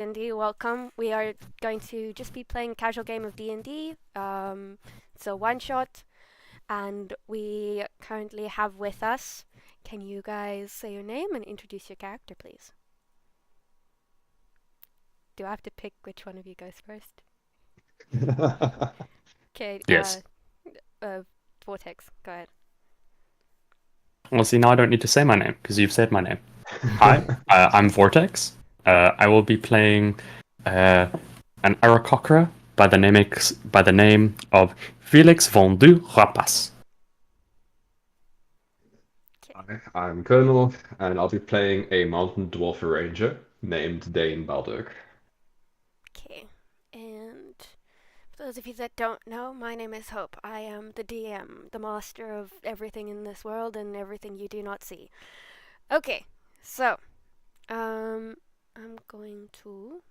D&D, welcome. We are going to just be playing a casual game of D&D. It's a one-shot, and we currently have with us... Can you guys say your name and introduce your character, please? Do I have to pick which one of you goes first? Okay, Yes. Vortex, go ahead. Well, see, now I don't need to say my name because you've said my name. Hi, I'm Vortex. I will be playing an Aarakocra by the name of Felix von du Rapas. Hi, I'm Colonel, and I'll be playing a mountain dwarf ranger named Dane Baldock. Okay, and for those of you that don't know, my name is Hope. I am the DM, the master of everything in this world and everything you do not see. Okay, so, I'm going to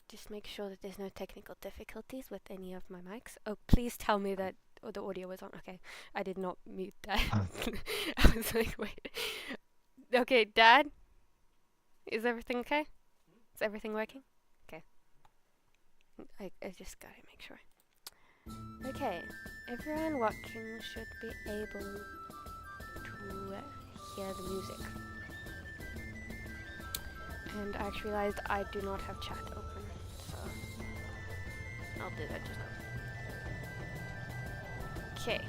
just make sure that there's no technical difficulties with any of my mics. Oh, please tell me that the audio was on. Okay, I did not mute that. I was like, wait. Okay, Dad? Is everything okay? Is everything working? Okay. I just gotta make sure. Okay, everyone watching should be able to hear the music. And I actually realized I do not have chat open, so I'll do that just now. Okay.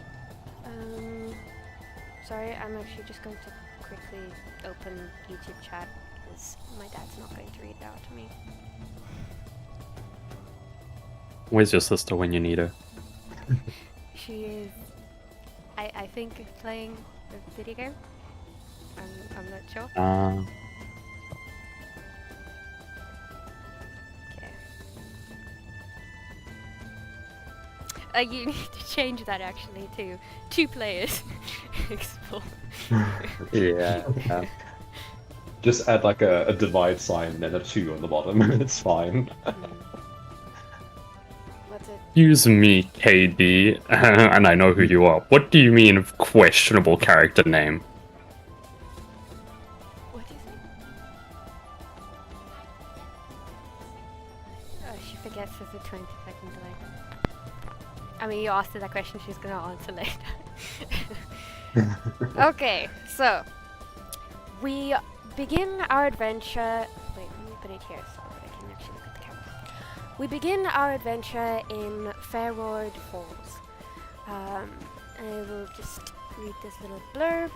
Sorry, I'm actually just going to quickly open YouTube chat because my dad's not going to read it out to me. Where's your sister when you need her? She is, I think, playing a video game. I'm not sure. You need to change that actually to 2 players. Explore. Yeah. Just add like a divide sign and a 2 on the bottom. It's fine. What's it? Excuse me, KD, and I know who you are. What do you mean questionable character name? What do you think? Oh, she forgets there's a 20-second delay. I mean, you asked her that question, she's gonna answer later. Okay, so we begin our adventure. Wait, let me put it here so that I can actually look at the camera. We begin our adventure in Fairward Falls. I will just read this little blurb.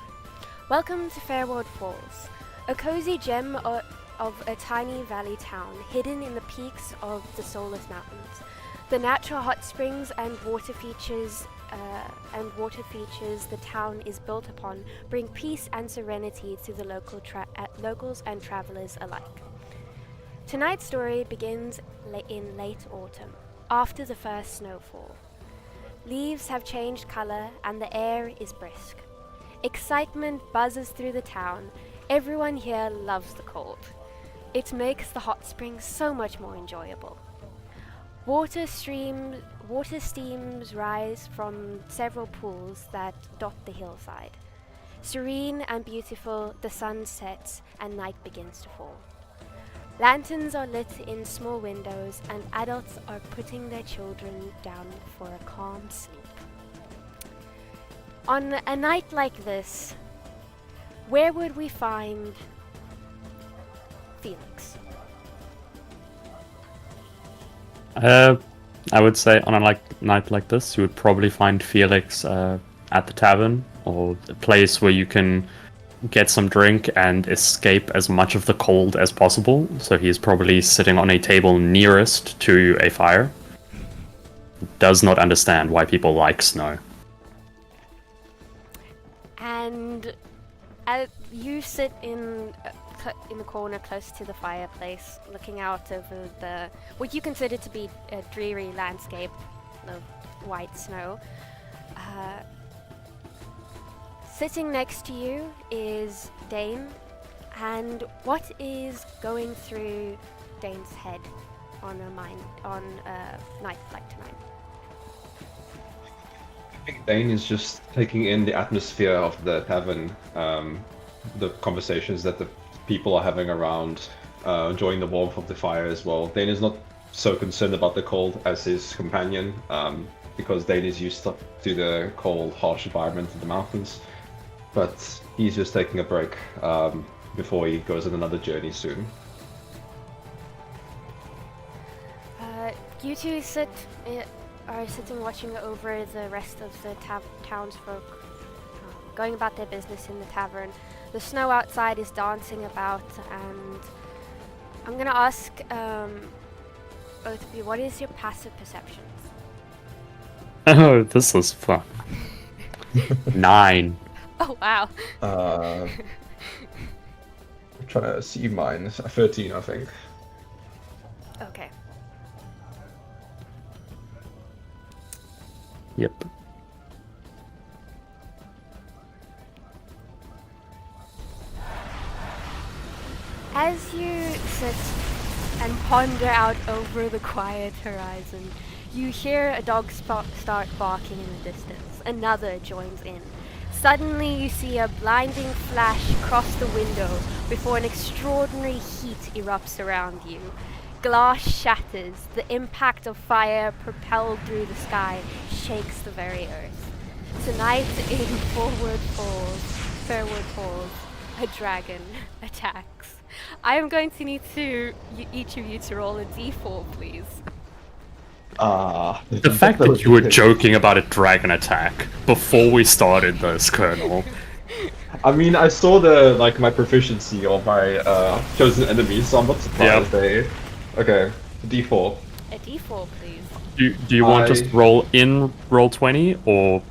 Welcome to Fairward Falls, a cozy gem of a tiny valley town hidden in the peaks of the Soulless Mountains. The natural hot springs and water features the town is built upon bring peace and serenity to the locals and travelers alike. Tonight's story begins in late autumn, after the first snowfall. Leaves have changed color and the air is brisk. Excitement buzzes through the town. Everyone here loves the cold. It makes the hot springs so much more enjoyable. Water steams rise from several pools that dot the hillside. Serene and beautiful, the sun sets and night begins to fall. Lanterns are lit in small windows and adults are putting their children down for a calm sleep. On a night like this, where would we find Felix? I would say on a night like this, you would probably find Felix at the tavern or a place where you can get some drink and escape as much of the cold as possible. So he's probably sitting on a table nearest to a fire. Does not understand why people like snow. And you sit in the corner close to the fireplace, looking out over what you consider to be a dreary landscape of white snow. Sitting next to you is Dane, and what is going through Dane's head on a night like tonight? I think Dane is just taking in the atmosphere of the tavern, the conversations that the people are having around enjoying the warmth of the fire as well. Dane is not so concerned about the cold as his companion, because Dane is used to the cold, harsh environment of the mountains. But he's just taking a break before he goes on another journey soon. You two are sitting watching over the rest of the townsfolk going about their business in the tavern. The snow outside is dancing about, and I'm gonna ask both of you, what is your passive perceptions? Oh, this is fun. 9. Oh wow. I'm trying to see mine. 13, I think. Okay. Yep. As you sit and ponder out over the quiet horizon, you hear a dog start barking in the distance. Another joins in. Suddenly you see a blinding flash cross the window before an extraordinary heat erupts around you. Glass shatters, the impact of fire propelled through the sky shakes the very earth. Tonight in Fairward Falls, a dragon attacks. I am going to need each of you to roll a d4, please. The fact that you were joking about a dragon attack before we started this, Colonel. I mean, I saw my proficiency of my chosen enemies, so I'm not surprised. Okay, d4. A d4, please. Do you want just roll in roll 20 or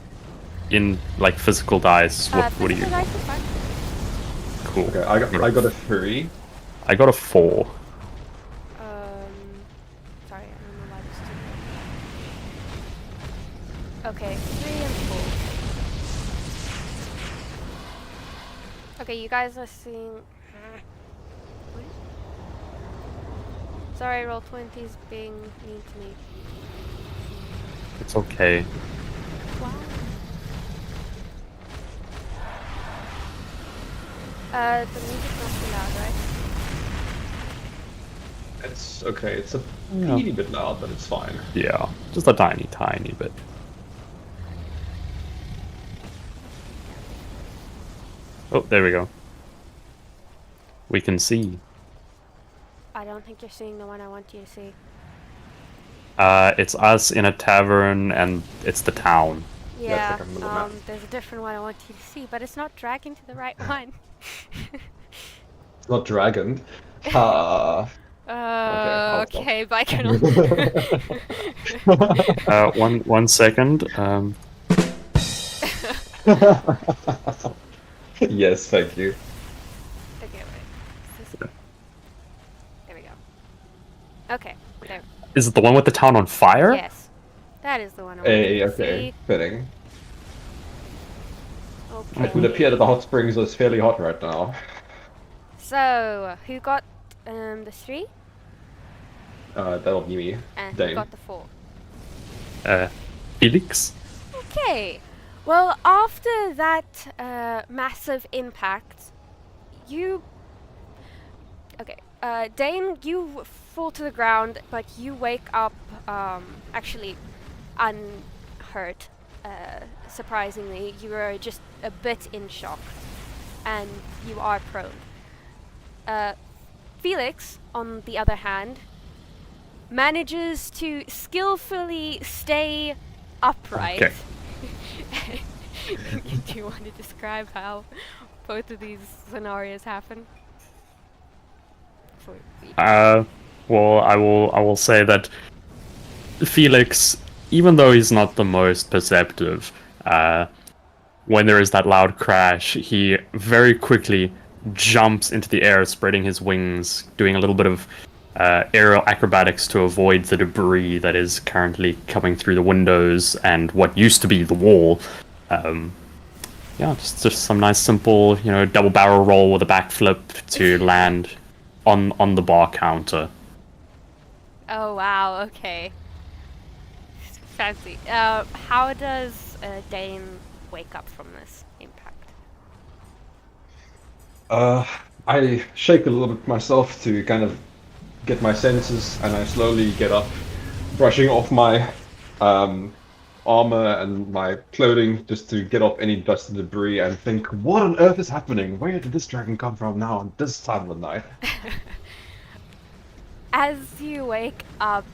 in like physical dice? What do you? Physical dice is fine. Cool. Okay, I got a 3. I got a 4. Sorry, I don't know why this is. Okay, 3 and 4. Okay, you guys are seeing. Sorry, roll 20's being mean to me. It's okay. Wow. The music's not too loud, right? It's okay. It's a teeny bit loud, but it's fine. Yeah, just a tiny, tiny bit. Oh, there we go. We can see. I don't think you're seeing the one I want you to see. It's us in a tavern, and it's the town. Yeah, like a little map. there's a different one I want you to see, but it's not dragging to the right one. It's not dragon. Okay, okay, bye, Colonel. One second. Yes, thank you. Okay, wait. There we go. Okay, there. Is it the one with the town on fire? Yes, that is the one I want you Hey, to okay, fitting. see. It would appear that the hot springs is fairly hot right now. So, who got the 3? That'll be me. And Dane. who got the 4? Felix? Okay. Well, after that massive impact, you... Okay. Dane, you fall to the ground, but you wake up, actually, unhurt. Surprisingly, you are just a bit in shock, and you are prone. Felix, on the other hand, manages to skillfully stay upright. Okay. Do you want to describe how both of these scenarios happen? Well, I will say that Felix, even though he's not the most perceptive, when there is that loud crash, he very quickly jumps into the air, spreading his wings, doing a little bit of aerial acrobatics to avoid the debris that is currently coming through the windows and what used to be the wall. Yeah, just some nice simple, double barrel roll with a backflip to land on the bar counter. Oh wow, okay. Fancy. How does Dane wake up from this impact? I shake a little bit myself to kind of get my senses, and I slowly get up, brushing off my armor and my clothing just to get off any dust and debris and think, what on earth is happening? Where did this dragon come from now on this time of the night? As you wake up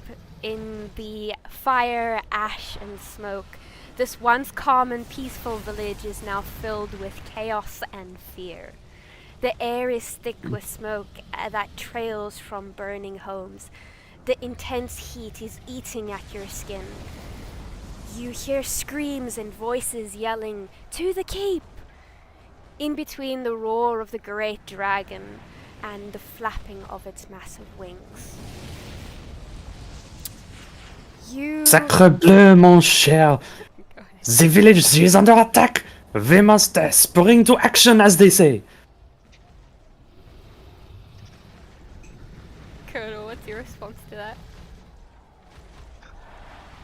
in the fire, ash, and smoke, this once calm and peaceful village is now filled with chaos and fear. The air is thick with smoke that trails from burning homes. The intense heat is eating at your skin. You hear screams and voices yelling, "To the keep!" In between the roar of the great dragon and the flapping of its massive wings. You... Sacre bleu, mon cher! The village is under attack! We must spring to action, as they say! Colonel, what's your response to that?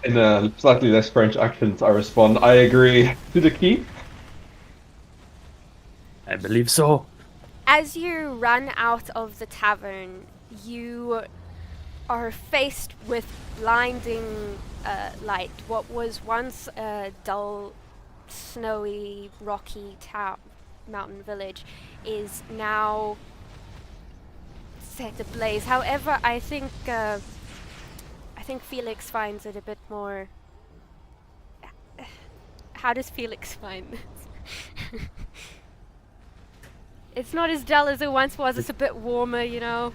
In a slightly less French accent, I respond, I agree. To the keep? I believe so. As you run out of the tavern, you are faced with blinding light. What was once a dull, snowy, rocky mountain village is now set ablaze. However, I think Felix finds it a bit more... How does Felix find this? It's not as dull as it once was, it's a bit warmer, you know?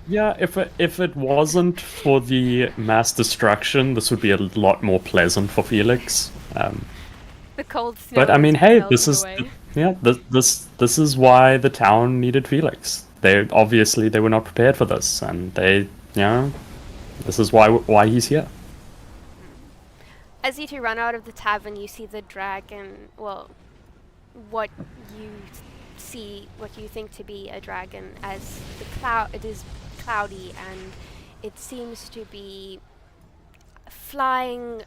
Yeah, if it wasn't for the mass destruction, this would be a lot more pleasant for Felix. The cold snow. But I mean, hey, this melting is away. this is why the town needed Felix. They were not prepared for this, and this is why he's here. As you two run out of the tavern, you see the dragon. Well, what you think to be a dragon, as it is cloudy and it seems to be flying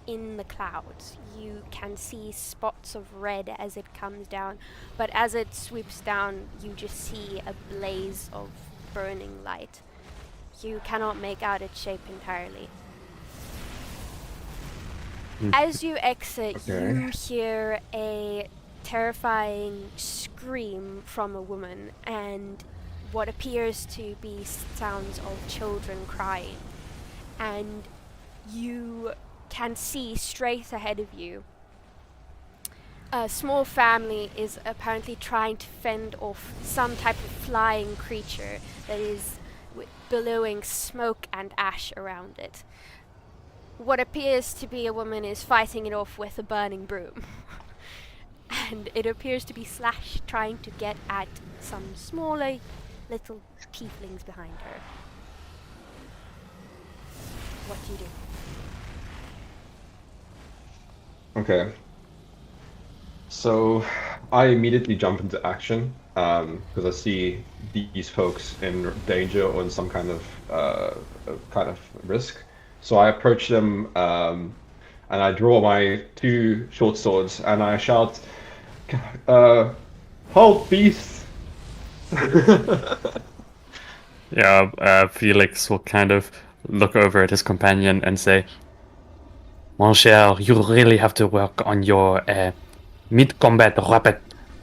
in the clouds. You can see spots of red as it comes down, but as it sweeps down, you just see a blaze of burning light. You cannot make out its shape entirely. As you exit, you hear a terrifying scream from a woman and what appears to be sounds of children crying. And you can see straight ahead of you a small family is apparently trying to fend off some type of flying creature that is billowing smoke and ash around it. What appears to be a woman is fighting it off with a burning broom. And it appears to be Slash trying to get at some smaller little tieflings behind her. What do you do? Okay. So I immediately jump into action because I see these folks in danger or in some kind of risk. So I approach them and I draw my two short swords and I shout, "Halt, beast!" Felix will kind of look over at his companion and say, "Mon cher, you really have to work on your mid-combat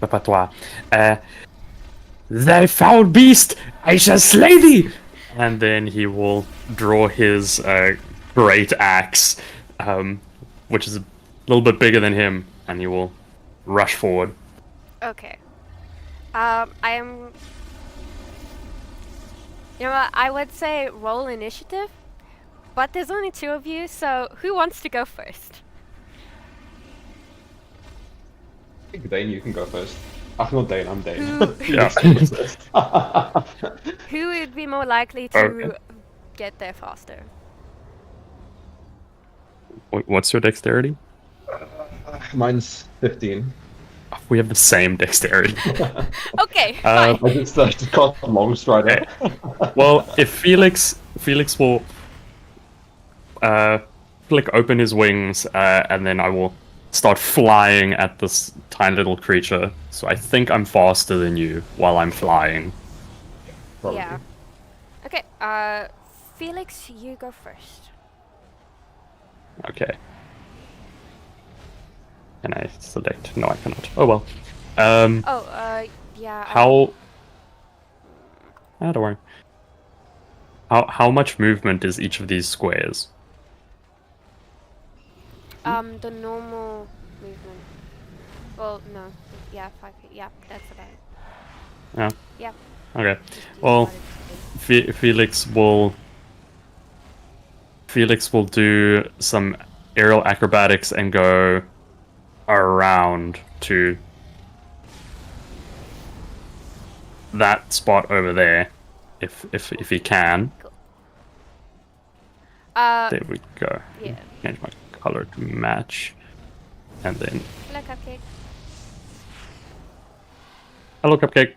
repertoire. Thy foul beast, I shall slay thee!" And then he will draw his great axe, which is a little bit bigger than him, and he will rush forward. Okay. You know what, I would say roll initiative, but there's only two of you, so who wants to go first? I think Dane, you can go first. I'm not Dane, I'm Dane. Who would be more likely to get there faster? What's your dexterity? Mine's 15. We have the same dexterity. Okay, fine. I just cast long strider. Well, if Felix will flick open his wings, and then I will start flying at this tiny little creature. So I think I'm faster than you while I'm flying. Probably. Yeah. Okay, Felix, you go first. Okay. Can I select? No, I cannot. Oh well. Yeah. How? Don't worry. How much movement is each of these squares? The normal movement. Well, no. Yeah, 5 feet. Yeah, that's about it. Yeah. Yeah. Okay. Just Well, divide it. Felix will do some aerial acrobatics and go around to that spot over there, if he can. Cool. There we go. Yeah. Change my color to match, and then Hello, Cupcake. hello, cupcake.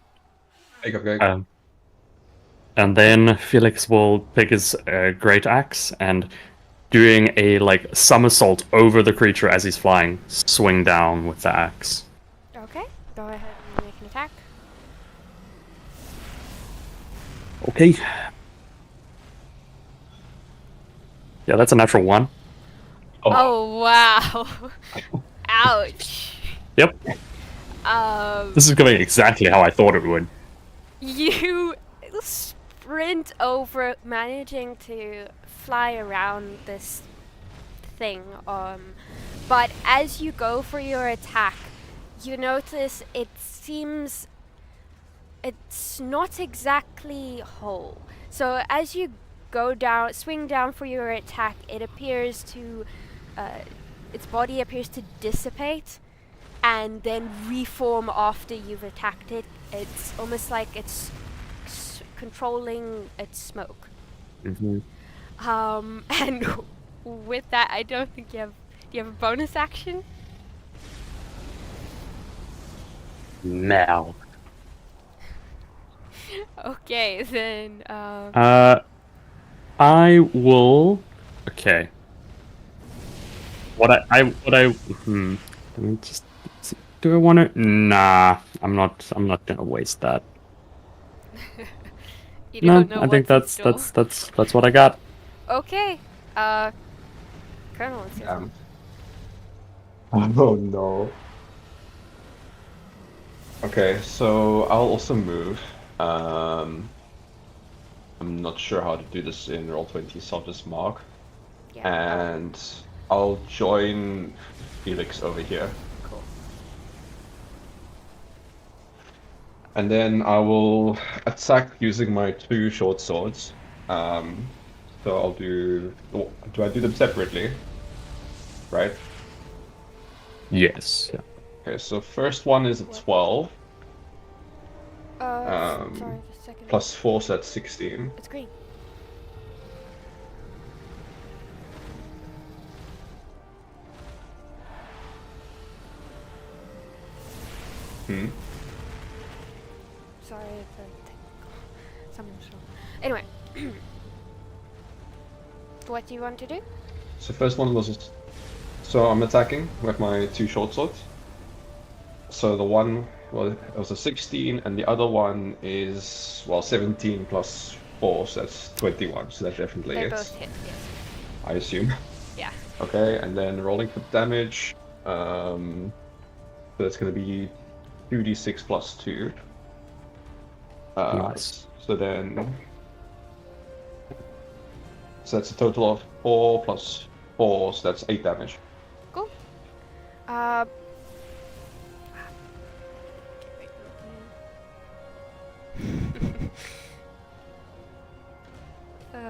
Hey, Cupcake. And then Felix will pick his great axe and, doing a somersault over the creature as he's flying, swing down with the axe. Okay, go ahead and make an attack. Okay. Yeah, that's a natural 1. Oh wow! Ouch. Yep. This is going exactly how I thought it would. You sprint over, managing to fly around this thing. But as you go for your attack, you notice it seems it's not exactly whole. So as you swing down for your attack, it appears to, its body appears to dissipate and then reform after you've attacked it. It's almost like it's controlling its smoke. Mm-hmm. And with that, I don't think you have. Do you have a bonus action? Now. Okay, then. I will. Okay. Let me just. Do I want to? Nah, I'm not gonna waste that. You No, don't know I think what's in that's what I got. Okay. Colonel, it's your turn. Oh no. Okay, so I'll also move. I'm not sure how to do this in Roll20, so I'll just mark. Yeah. And I'll join Felix over here. Cool. And then I will attack using my 2 short swords. So I'll do I do them separately? Right? Yes. Yeah. Okay, so first one is a 12. Sorry, just a second. Plus 4, so that's 16. It's green. Sorry for something's wrong. Anyway. What do you want to do? So first one was so I'm attacking with my 2 short swords. So the one, well, it was a 16, and the other one is 17 plus 4, so that's 21. So that definitely They hits. both hit, yes. I assume. Yeah. Okay, and then rolling for damage. So that's going to be 2d6 plus 2. Nice. So that's a total of 4 plus 4, so that's 8 damage. Cool. Oh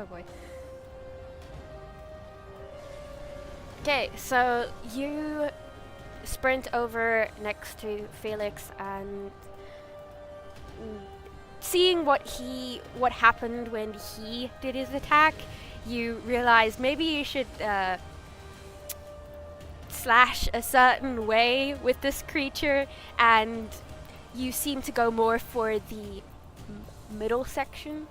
boy. Okay, so you sprint over next to Felix and seeing what happened when he did his attack, you realize maybe you should slash a certain way with this creature, and you seem to go more for the middle section,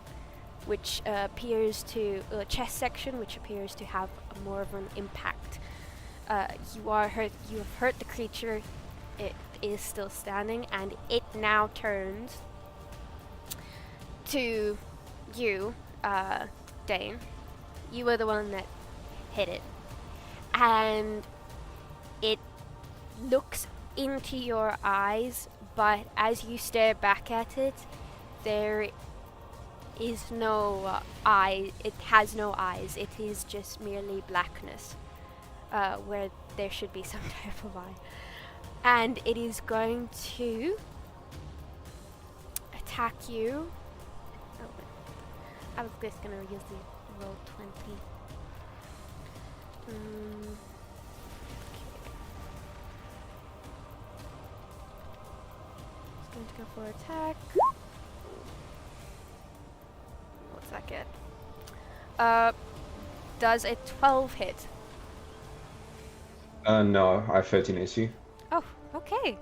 which appears to chest section, which appears to have more of an impact. You have hurt the creature. It is still standing, and it now turns to you, Dane. You were the one that hit it, and it looks into your eyes, but as you stare back at it, there is no eye. It has no eyes. It is just merely blackness, where there should be some type of eye. And it is going to attack you. Oh, I was just gonna use the roll 20. It's going to go for attack. What's that get? Does a 12 hit? No, I have 13 AC. Oh, okay.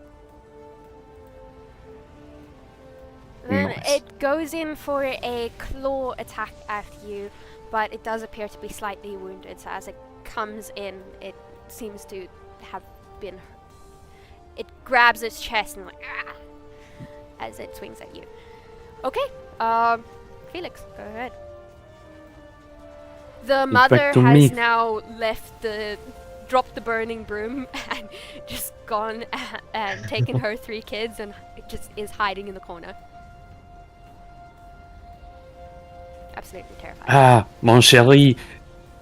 Then Nice. it goes in for a claw attack at you, but it does appear to be slightly wounded, so as it comes in, it seems to have been... It grabs its chest and like, ah, as it swings at you. Okay, Felix, go ahead. The mother to has me. now dropped the burning broom and just gone and taken her 3 kids and just is hiding in the corner. Absolutely terrified. Ah, mon chéri,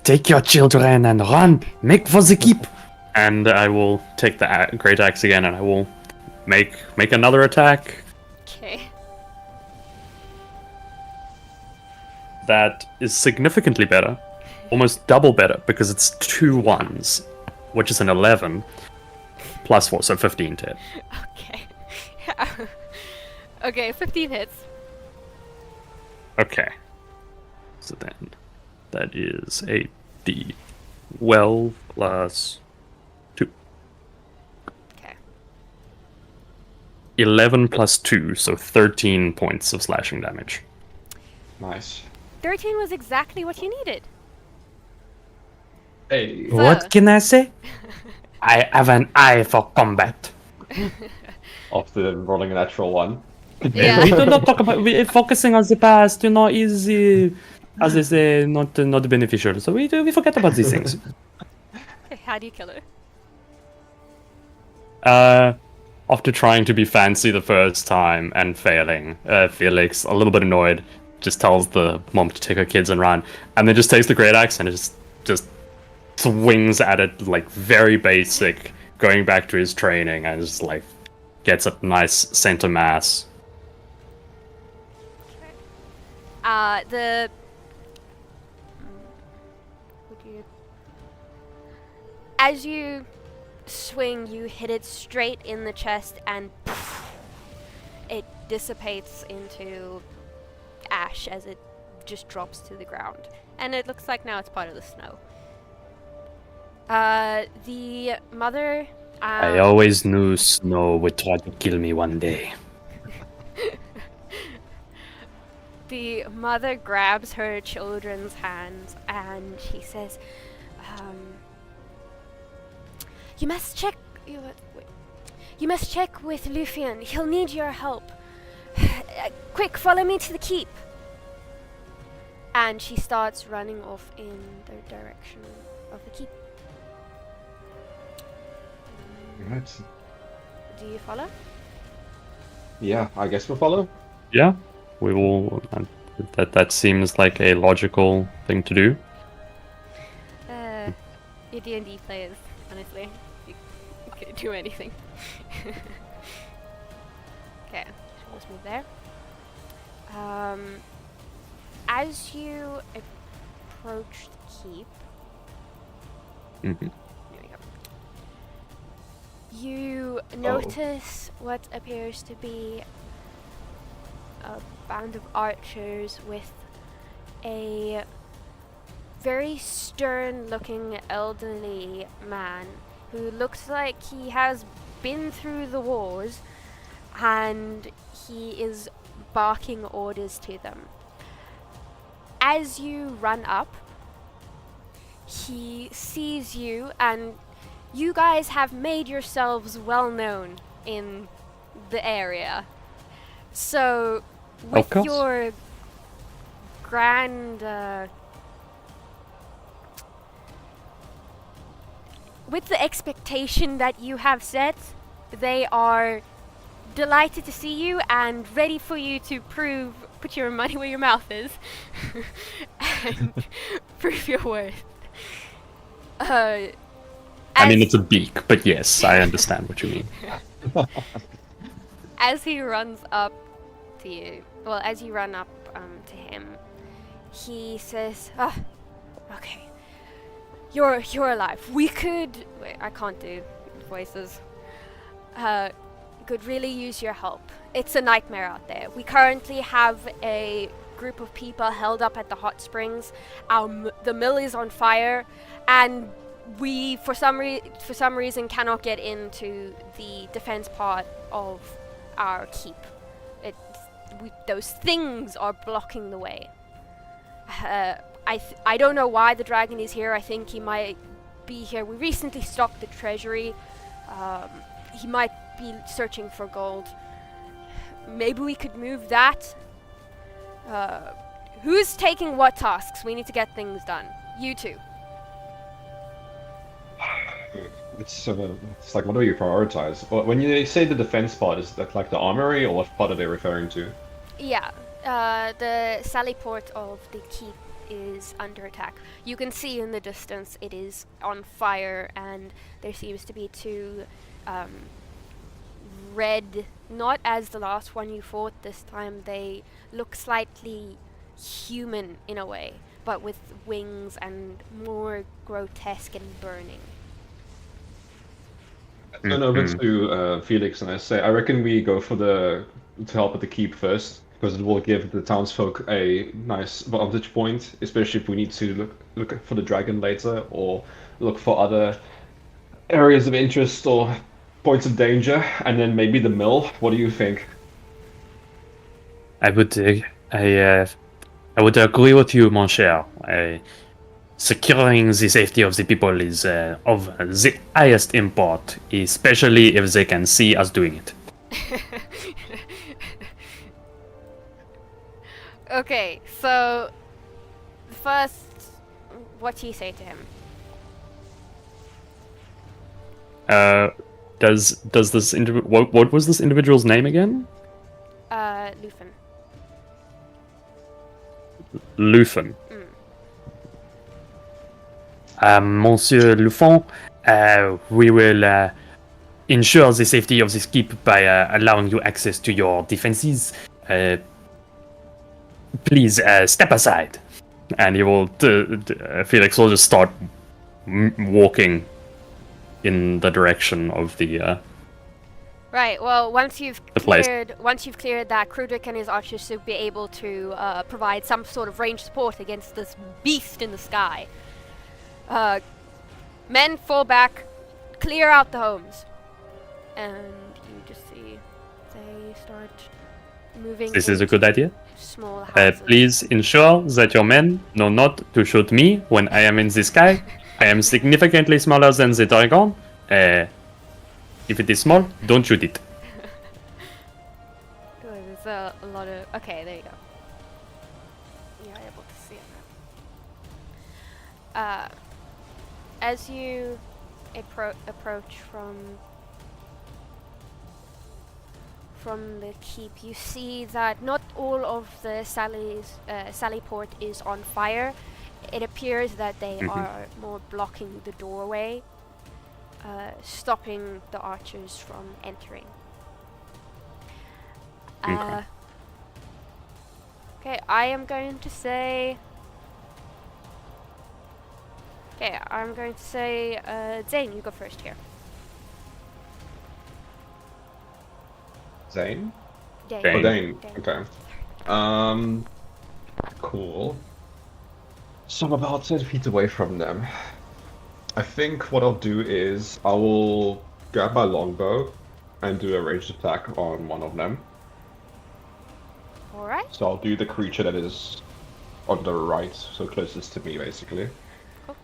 take your children and run. Make for the keep. And I will take the great axe again, and I will make another attack. Okay. That is significantly better, almost double better, because it's 2 1s, which is an 11 plus 4, so 15 to hit. Okay. Okay, 15 hits. Okay. So then, that is a D12 plus 2. Okay. 11 plus 2, so 13 points of slashing damage. Nice. 13 was exactly what you needed. Hey. So- What can I say? I have an eye for combat. After rolling a natural 1. Yeah. We do not talk about focusing on the past. Is as they say, not beneficial. So we forget about these things. Okay, how do you kill her? After trying to be fancy the first time and failing, Felix, a little bit annoyed, just tells the mom to take her kids and run, and then just takes the great axe and it just swings at it like very basic, going back to his training, and just like gets a nice center mass. As you swing, you hit it straight in the chest, and it dissipates into ash as it just drops to the ground. And it looks like now it's part of the snow. The mother... I always knew snow would try to kill me one day. The mother grabs her children's hands and she says, You must check with Luthien. He'll need your help. Quick, follow me to the keep. And she starts running off in the direction of the keep. Right. Do you follow? Yeah, I guess we'll follow. Yeah, we will. That seems like a logical thing to do. Your D&D players, honestly. You could do anything. Okay, so let's move there. As you approach the keep, Mm-hmm. there we go. You notice what appears to be a band of archers with a very stern-looking elderly man who looks like he has been through the wars, and he is barking orders to them. As you run up, he sees you and you guys have made yourselves well known in the area. So, with course. your grand, with the expectation that you have set, they are delighted to see you and ready for you to put your money where your mouth is, and prove your worth. I mean, it's a beak, but yes, I understand what you mean. As he runs up to you, well, as you run up to him, he says, okay, you're alive. We could, wait, I can't do voices. Could really use your help. It's a nightmare out there. We currently have a group of people held up at the hot springs. The mill is on fire, and we, for some reason, cannot get into the defense part of our keep. Those things are blocking the way. I don't know why the dragon is here. I think he might be here. We recently stocked the treasury. He might be searching for gold. Maybe we could move that. Who's taking what tasks? We need to get things done. You two. It's like, what do you prioritize? When you say the defense part, is that like the armory, or what part are they referring to? Yeah, the sally port of the keep is under attack. You can see in the distance it is on fire, and there seems to be two red, not as the last one you fought. This time they look slightly human in a way, but with wings and more grotesque and burning. I turn over to Felix and I say, I reckon we go to help at the keep first, because it will give the townsfolk a nice vantage point, especially if we need to look for the dragon later, or look for other areas of interest or points of danger, and then maybe the mill. What do you think? I would agree with you, mon cher. Securing the safety of the people is of the highest import, especially if they can see us doing it. Okay, so first, what do you say to him? Does this what was this individual's name again? Lufin. Lufin. Monsieur Lufin, we will ensure the safety of this keep by allowing you access to your defenses. Please step aside. And he will. Felix will just start walking in the direction of the. Right. Well, once you've place. cleared that, Krudrik and his archers should be able to provide some sort of ranged support against this beast in the sky. Men, fall back, clear out the homes, and you just see they start moving. This is a good idea. Small houses. Please ensure that your men know not to shoot me when I am in the sky. I am significantly smaller than the dragon. If it is small, don't shoot it. There's a lot of. Okay, there you go. You're able to see it now. As you approach from the keep, you see that not all of the sally port is on fire. It appears that they are more blocking the doorway, stopping the archers from entering. Okay, I am going to say... Zane, you go first here. Zane? Dane. Oh, Dane. Okay. Cool. So I'm about 10 feet away from them. I think what I'll do is I will grab my longbow and do a ranged attack on one of them. Alright. So I'll do the creature that is on the right, so closest to me, basically. Cool.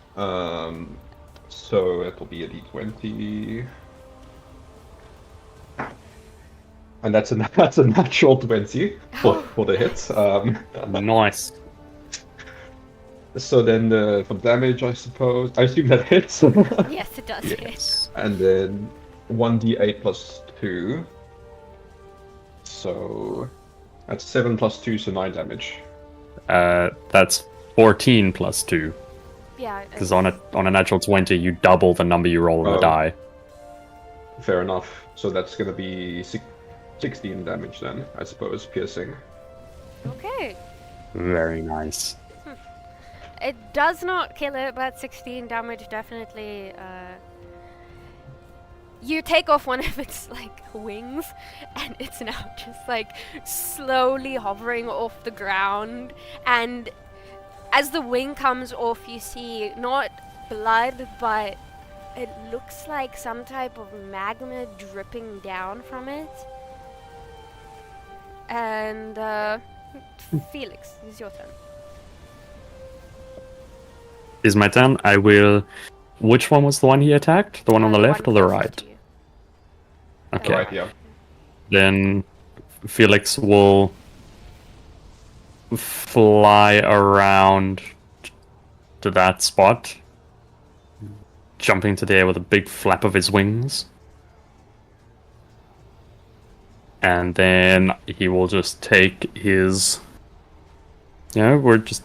So it'll be a d20. And that's a that's a natural 20 for the hit. Nice. So then for damage, I suppose. I assume that hits. Yes, it does. Yes. And then 1d8 plus 2. So that's 7 plus 2, so 9 damage. That's 14 plus 2. Yeah. Because on a natural 20, you double the number you roll on the die. Fair enough. So that's gonna be 16 damage then, I suppose, piercing. Okay. Very nice. It does not kill it, but 16 damage definitely. You take off one of its wings, and it's now just slowly hovering off the ground. And as the wing comes off, you see not blood, but it looks like some type of magma dripping down from it. And Felix, it's your turn. Is my turn? I will. Which one was the one he attacked? The one on the left or the right? To you. Okay. Right, yeah. Then Felix will fly around to that spot, jumping to the air with a big flap of his wings. And then he will just take his... we're just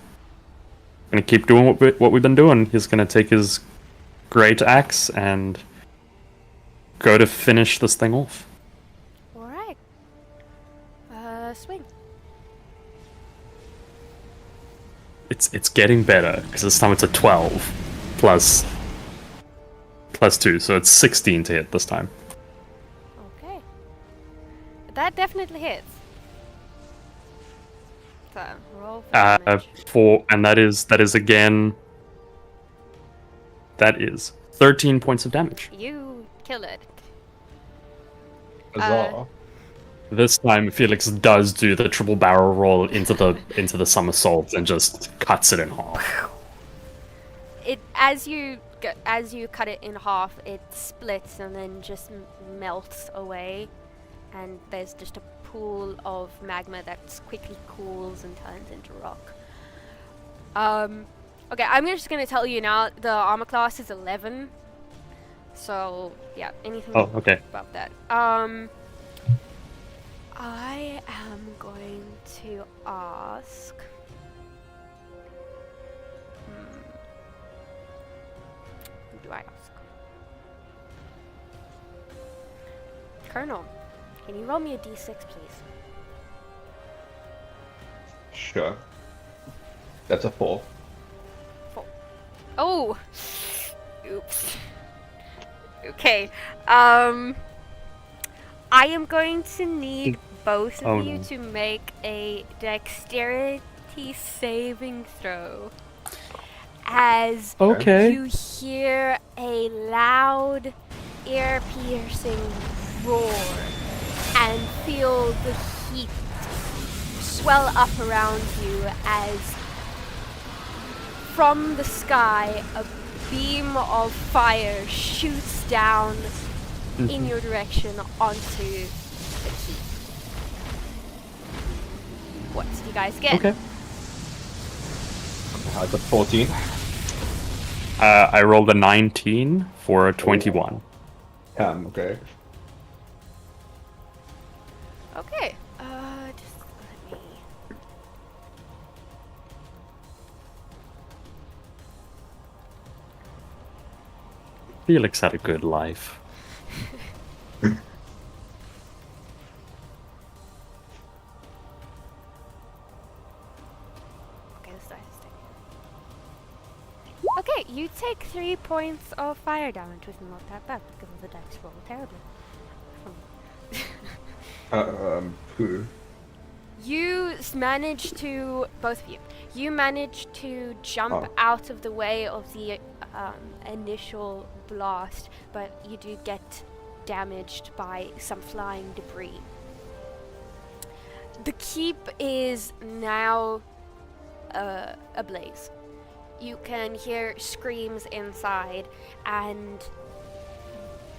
gonna keep doing what we've been doing. He's gonna take his great axe and go to finish this thing off. Alright. Swing. It's getting better, because this time it's a 12 plus 2, so it's 16 to hit this time. Okay. That definitely hits. So, roll for damage. And that is again, that is 13 points of damage. You kill it. Huzzah. This time Felix does do the triple barrel roll into the somersault and just cuts it in half. As you cut it in half, it splits and then just melts away, and there's just a pool of magma that quickly cools and turns into rock. Okay, I'm just gonna tell you now. The armor class is 11. So yeah, anything okay. about that? I am going to ask. Who do I ask? Colonel, can you roll me a d6, please? Sure. That's a 4. 4. Oh! Oops. Okay. I am going to need both of you to make a dexterity saving throw. As you hear a loud, ear-piercing roar and feel the heat swell up around you as from the sky a beam of fire shoots down in your direction onto the keep. What do you guys get? Okay. I got 14. I rolled a 19 for a 21. Okay. Okay. Just let me. Felix had a good life. Okay, you take 3 points of fire damage, which is not that bad because of the dice roll terribly. Who? You manage to, both of you, you manage to jump out of the way of the initial blast, but you do get damaged by some flying debris. The keep is now ablaze. you can hear screams inside, and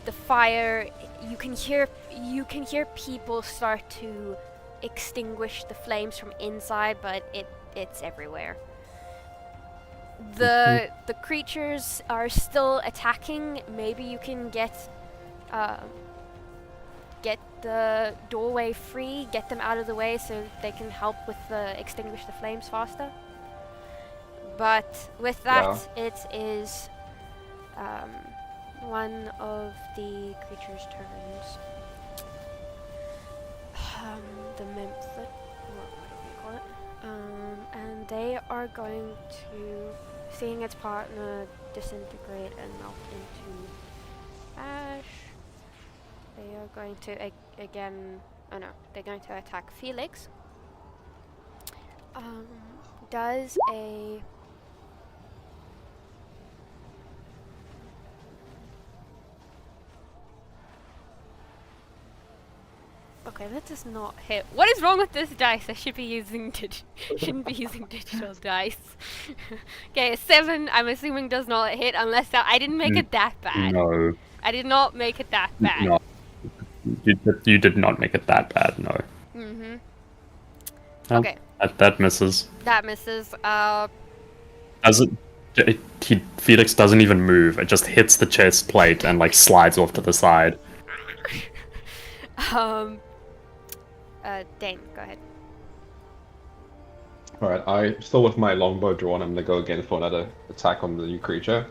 the fire. You can hear people start to extinguish the flames from inside, but it's everywhere. The creatures are still attacking. Maybe you can get the doorway free, get them out of the way so they can help with extinguish the flames faster. But with that, it is one of the creatures' turns. The Memphis, what do we call it? And they are going to, seeing its partner disintegrate and melt into ash, they are going to they're going to attack Felix. Does a Okay, that does not hit. What is wrong with this dice? I should be using shouldn't be using digital dice. Okay, a 7. I'm assuming does not hit unless I didn't make it that bad. No. I did not make it that bad. No. You did not make it that bad. No. Mhm. No, Okay. That misses. That misses. Felix doesn't even move. It just hits the chest plate and like slides off to the side. Dane, go ahead. Alright, I still with my longbow drawn, I'm gonna go again for another attack on the new creature.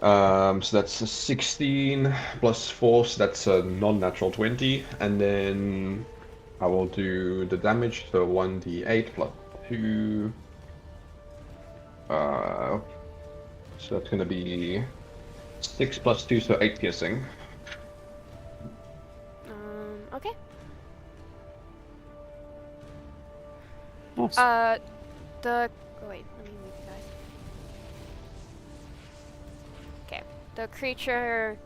So that's a 16 plus 4, so that's a non-natural 20, and then I will do the damage, so 1d8 plus 2. So that's gonna be 6 plus 2, so 8 piercing. Okay. Nice. Wait, let me move you guys. Okay, the creature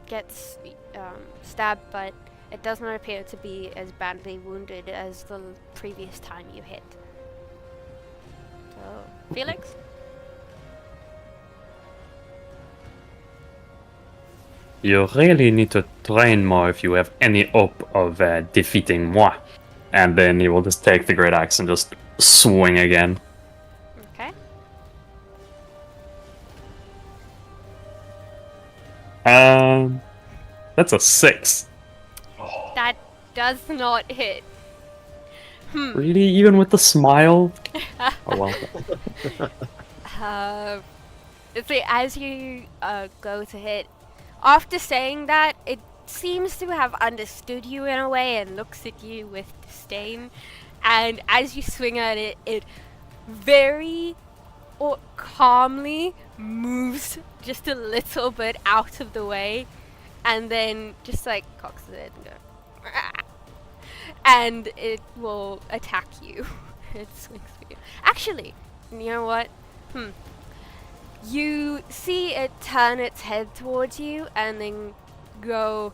gets stabbed, but it does not appear to be as badly wounded as the previous time you hit. So, Felix? You really need to train more if you have any hope of defeating moi. And then he will just take the great axe and just swing again. Okay. That's a 6. That does not hit. Really? Even with the smile? Oh well. See, as you go to hit, after saying that, it seems to have understood you in a way and looks at you with disdain. And as you swing at it, it very calmly moves just a little bit out of the way, and then just like cocks it and goes, "Ah," and it will attack you. It swings for you. Actually, you know what? You see it turn its head towards you and then go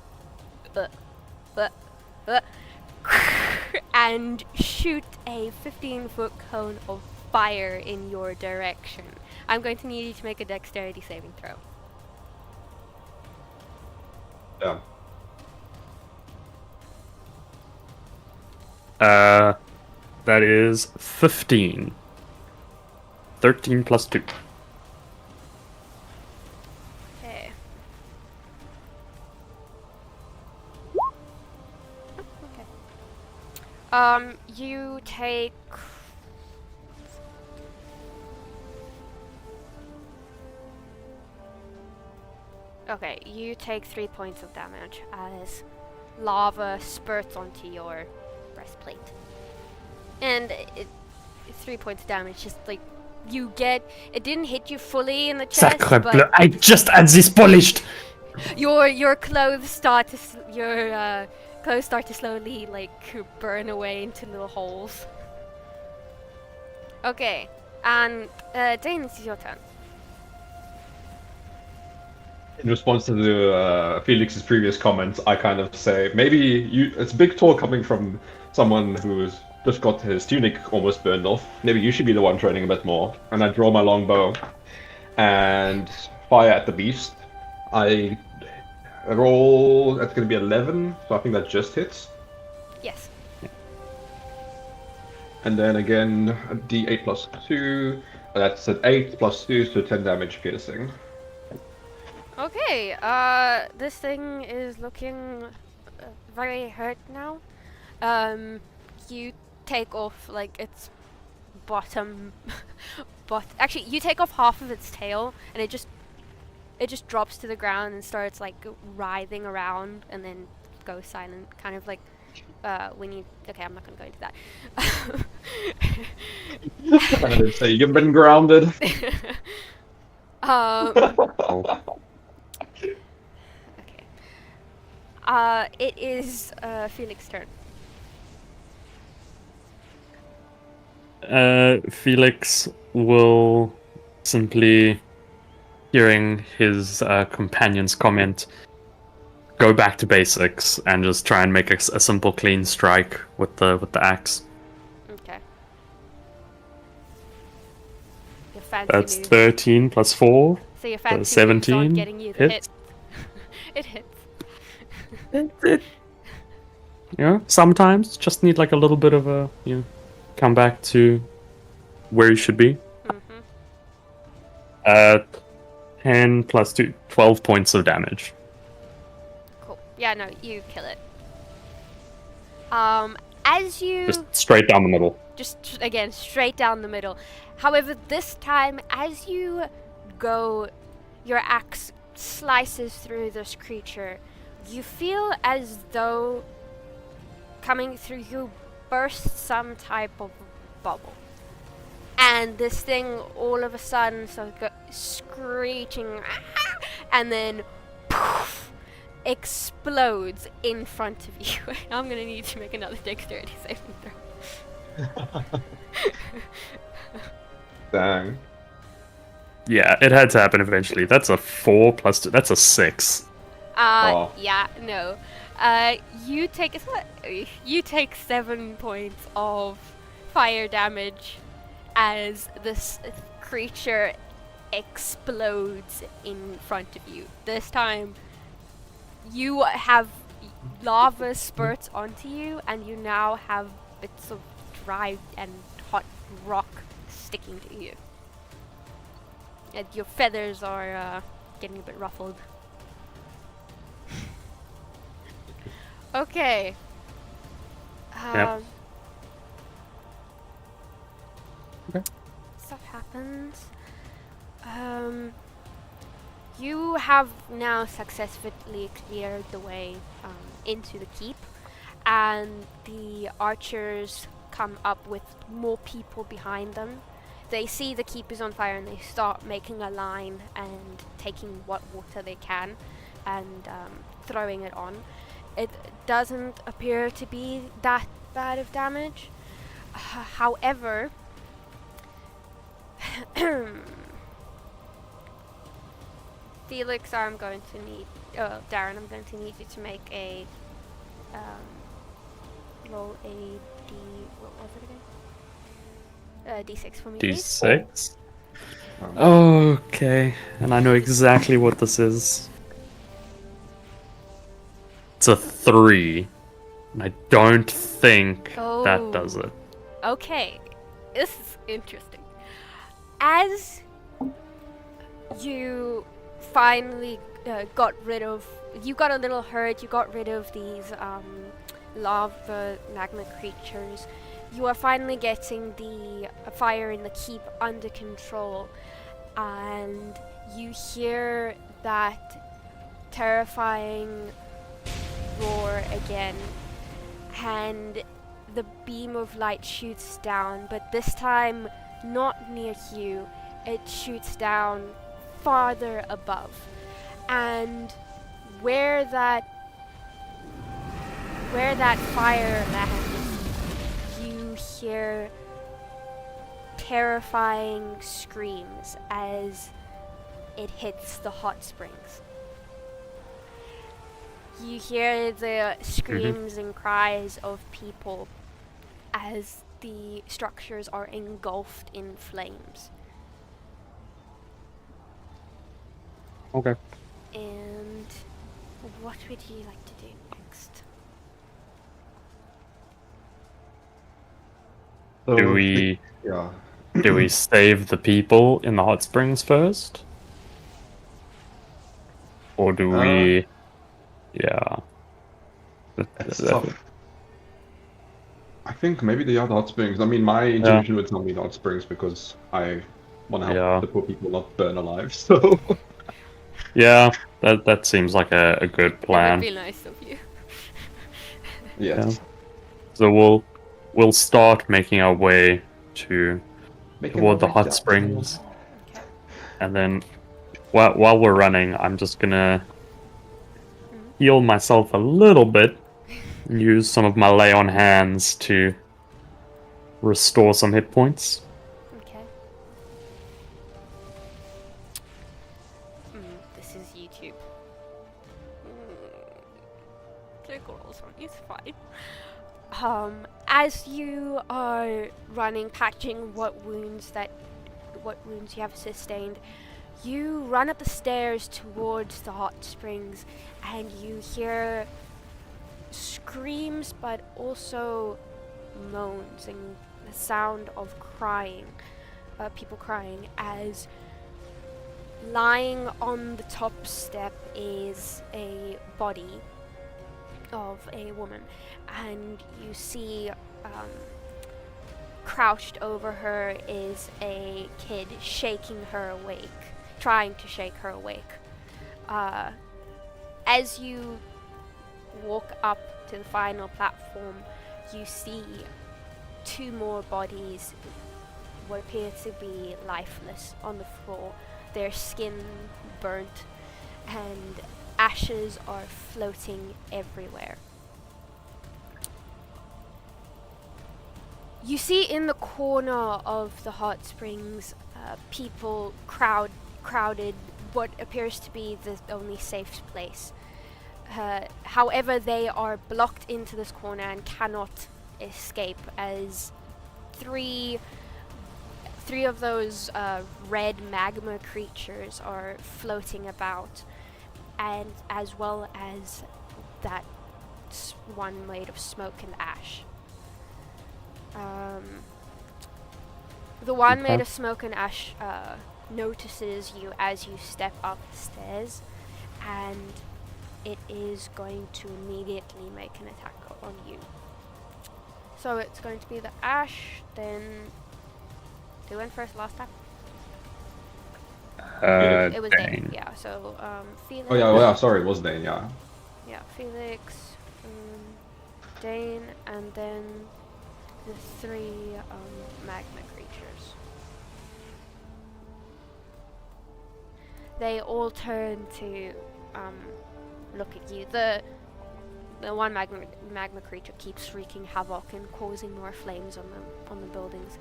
and shoot a 15-foot cone of fire in your direction. I'm going to need you to make a dexterity saving throw. Yeah. That is 15. 13 plus 2. Okay. You take... Okay, you take 3 points of damage as lava spurts onto your breastplate. And it's 3 points of damage, just like, you get... It didn't hit you fully in the chest, Sacre bleu, but I just had this polished! your clothes start to clothes start to slowly like burn away into little holes. Okay, and Dane, this is your turn. In response to the Felix's previous comments, I kind of say maybe it's a big talk coming from someone who is just got his tunic almost burned off. Maybe you should be the one training a bit more. And I draw my longbow and fire at the beast. I roll, that's going to be 11, so I think that just hits. Yes. And then again, a d8 plus 2. That's an 8 plus 2, so 10 damage piercing. Okay, this thing is looking very hurt now. You take off, like, its bottom... Actually, you take off half of its tail, and it just drops to the ground and starts, like, writhing around, and then goes silent, kind of like, when you... Okay, I'm not gonna go into that. I didn't say you've been grounded. Okay. It is Felix's turn. Felix will simply, hearing his companion's comment, go back to basics and just try and make a simple, clean strike with the axe. Okay. Your fancy That's move. 13 plus 4. So your fancy 17 moves aren't getting you the hits. hit. It hits. You know, sometimes just need like a little bit of a, come back to where you should be. Mm-hmm. 10 plus 2, 12 points of damage. Cool. Yeah, no, you kill it. As you... Just straight down the middle. Just, again, straight down the middle. However, this time, as you go, your axe slices through this creature, you feel as though coming through you burst some type of bubble. And this thing all of a sudden starts screeching, and then poof, explodes in front of you. I'm gonna need to make another dexterity saving throw. Dang. Yeah, it had to happen eventually. That's a 4 plus 2. That's a 6. Oh. Yeah, no. You take 7 points of fire damage as this creature explodes in front of you. This time, you have lava spurts onto you, and you now have bits of dry and hot rock sticking to you. And your feathers are getting a bit ruffled. Okay. Yep. Okay. Stuff happens. You have now successfully cleared the way into the keep, and the archers come up with more people behind them. They see the keep is on fire and they start making a line and taking what water they can and throwing it on. It doesn't appear to be that bad of damage. However, Felix, I'm going to need... Darren, I'm going to need you to make a... roll a D... What was it again? D6 for me, please. D6? Okay, and I know exactly what this is. It's a 3. And I don't think that does it. Okay, this is interesting. As you finally got rid of... You got a little hurt, you got rid of these lava magma creatures. You are finally getting the fire in the keep under control. And you hear that terrifying roar again, and the beam of light shoots down, but this time not near you. It shoots down farther above, and where that fire lands, you hear terrifying screams as it hits the hot springs. You hear the screams and cries of people as the structures are engulfed in flames. Okay. And what would you like to do next? So Do we Yeah. do we save the people in the hot springs first? Or do we... Yeah. It's tough. I think maybe the other hot springs. I mean, my intuition would tell me the hot springs because I want to help the poor people not burn alive. So Yeah, that seems like a good plan. It would be nice of you. yes, So we'll start making our way toward the hot down. springs, and then while we're running, I'm just gonna heal myself a little bit, and use some of my lay on hands to restore some hit points. Okay. This is YouTube. Click rolls on it's fine. As you are running, patching what wounds you have sustained, you run up the stairs towards the hot springs, and you hear screams, but also moans and the sound of crying, people crying, as lying on the top step is a body of a woman, and you see crouched over her is a kid shaking her awake, trying to shake her awake. As you walk up to the final platform, you see two more bodies, what appear to be lifeless, on the floor, their skin burnt, and ashes are floating everywhere. You see in the corner of the hot springs, people crowded what appears to be the only safe place. However, they are blocked into this corner and cannot escape, as three of those red magma creatures are floating about, and as well as that one made of smoke and ash. The one made of smoke and ash notices you as you step up the stairs, and it is going to immediately make an attack on you. So it's going to be the ash, then who went first last time? It was Dane. Yeah, so Felix. Oh yeah, sorry, it was Dane, yeah. Yeah, Felix, Dane, and then the three magma creatures. They all turn to look at you. The one magma creature keeps wreaking havoc and causing more flames on the buildings.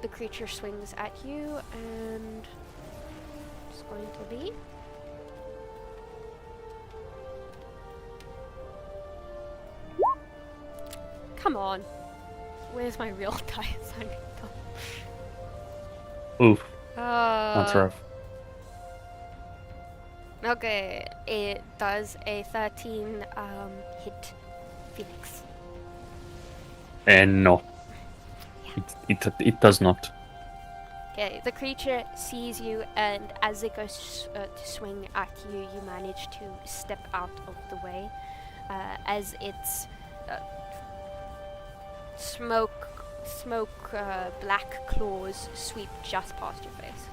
The creature swings at you, and it's going to be come on. Where's my real dice? Oof. That's rough. Okay, it does a 13 hit Felix. And no. It does not. Okay, the creature sees you, and as it goes to swing at you, you manage to step out of the way, as its smoke black claws sweep just past your face.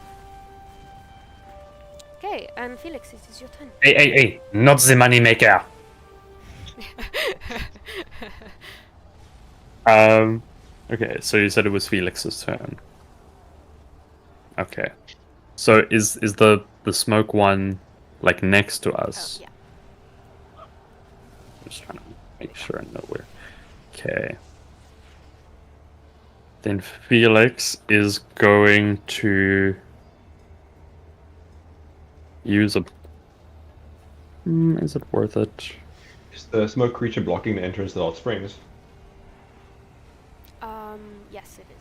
Okay, and Felix, it is your turn. Hey, not the money maker. Okay, so you said it was Felix's turn. Okay. So is the smoke one like next to us? Oh, yeah. I'm just trying to make sure I know where. Okay. Then Felix is going to use a... is it worth it? Is the smoke creature blocking the entrance to the hot springs?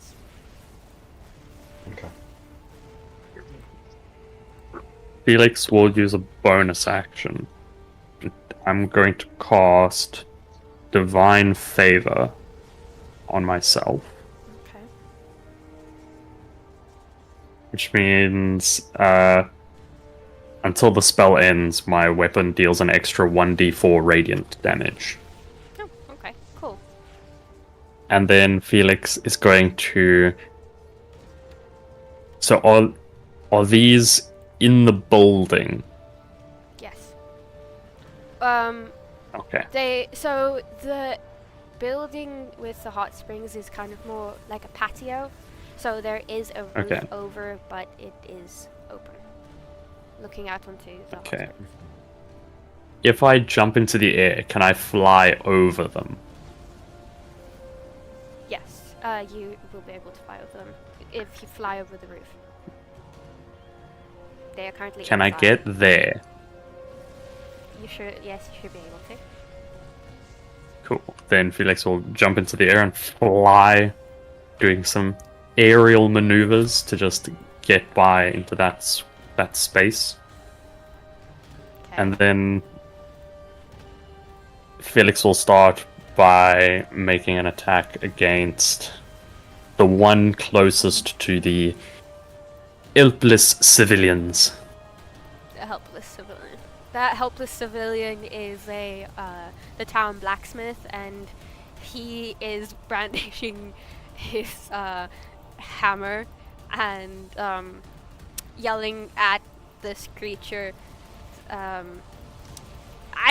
Yes. Okay. Felix will use a bonus action. I'm going to cast Divine Favor on myself, Okay. which means until the spell ends, my weapon deals an extra 1d4 radiant damage. Oh, okay, cool. And then Felix is going to... So are these in the building? Yes. Okay. So the building with the hot springs is kind of more like a patio. So there is a roof Okay. over, but it is open, looking out onto the hot Okay. springs. If I jump into the air, can I fly over them? Yes, you will be able to fly over them if you fly over the roof. They are currently Can I inside. get there? You should. Yes, you should be able to. Cool. Then Felix will jump into the air and fly, doing some aerial maneuvers to just get by into that space. Okay. And then Felix will start by making an attack against the one closest to the helpless civilians. A helpless civilian. That helpless civilian is the town blacksmith, and he is brandishing his hammer and yelling at this creature. I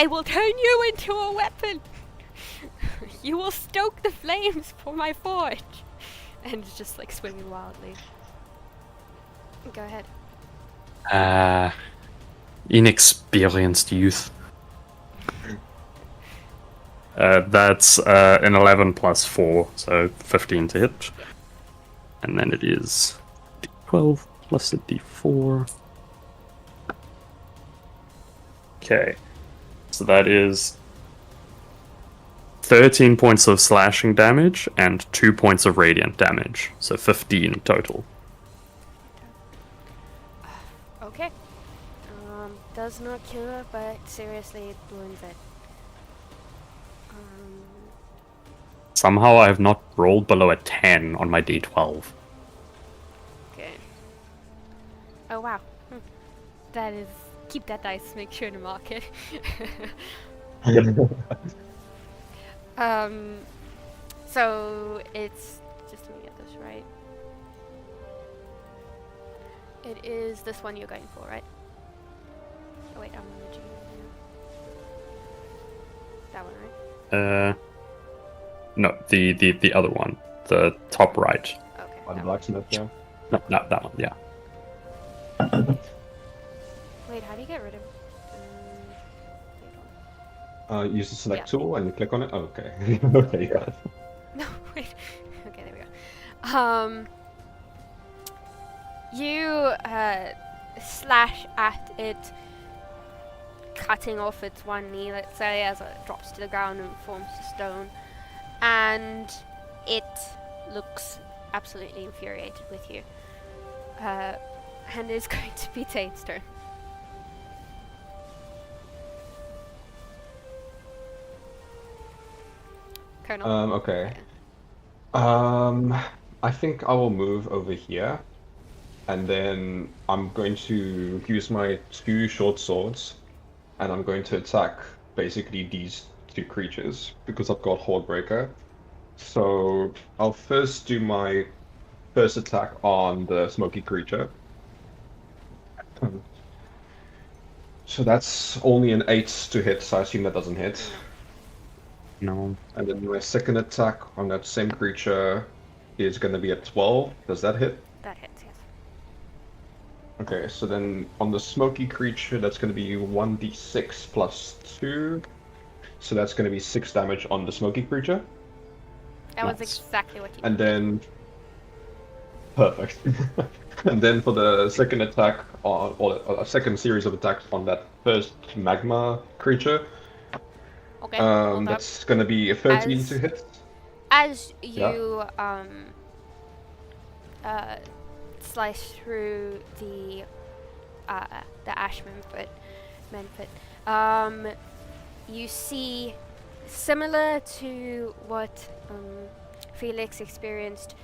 will turn you into a weapon. You will stoke the flames for my forge. And it's just like swinging wildly. Go ahead. Inexperienced youth. That's an 11 plus 4, so 15 to hit. And then it is d12 plus a d4. Okay. So that is 13 points of slashing damage and 2 points of radiant damage. So 15 total. Okay. Does not kill her, but seriously, it wounds it. Somehow I have not rolled below a 10 on my d12. Okay. Oh wow. That is. Keep that dice. Make sure to mark it. So it's just let me get this right. It is this one you're going for, right? Oh wait, I'm on the G. That one, right? No, the other one, the top right. Okay. On that one. blacksmith, yeah. No, that one, yeah. Wait, how do you get rid of? Use the select Yeah. tool and you click on it. Oh, okay. Okay, you got it. No, wait. Okay, there we go. You slash at it, cutting off its one knee, let's say, as it drops to the ground and forms to stone, and it looks absolutely infuriated with you. And is going to be Tate's turn. Colonel. Okay. I think I will move over here, and then I'm going to use my 2 short swords, and I'm going to attack basically these 2 creatures because I've got Hordebreaker. So I'll first do my first attack on the smoky creature. So that's only an 8 to hit, so I assume that doesn't hit. No. And then my second attack on that same creature is going to be a 12. Does that hit? That hits, yes. Okay, so then on the smoky creature, that's going to be 1d6 plus 2. So that's going to be 6 damage on the smoky creature. That was Nice. exactly what you And then... Perfect. And then for the second attack, or a second series of attacks on that first magma creature, Okay, hold up. that's going to be a 13 As- to hit. As you slice through the ash menfoot. You see, similar to what Felix experienced,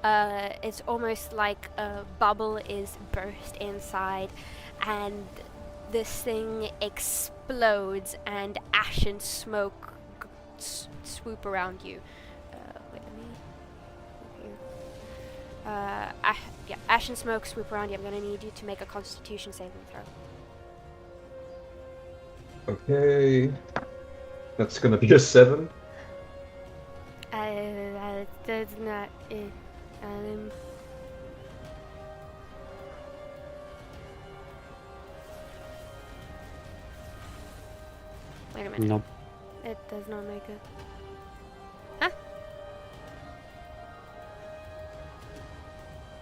it's almost like a bubble is burst inside, and this thing explodes, and ash and smoke swoop around you. Wait, let me move you. Yeah, ash and smoke swoop around you. I'm gonna need you to make a Constitution saving throw. Okay. That's gonna be a 7. That's not. Wait a minute. Nope. It does not make it. Huh?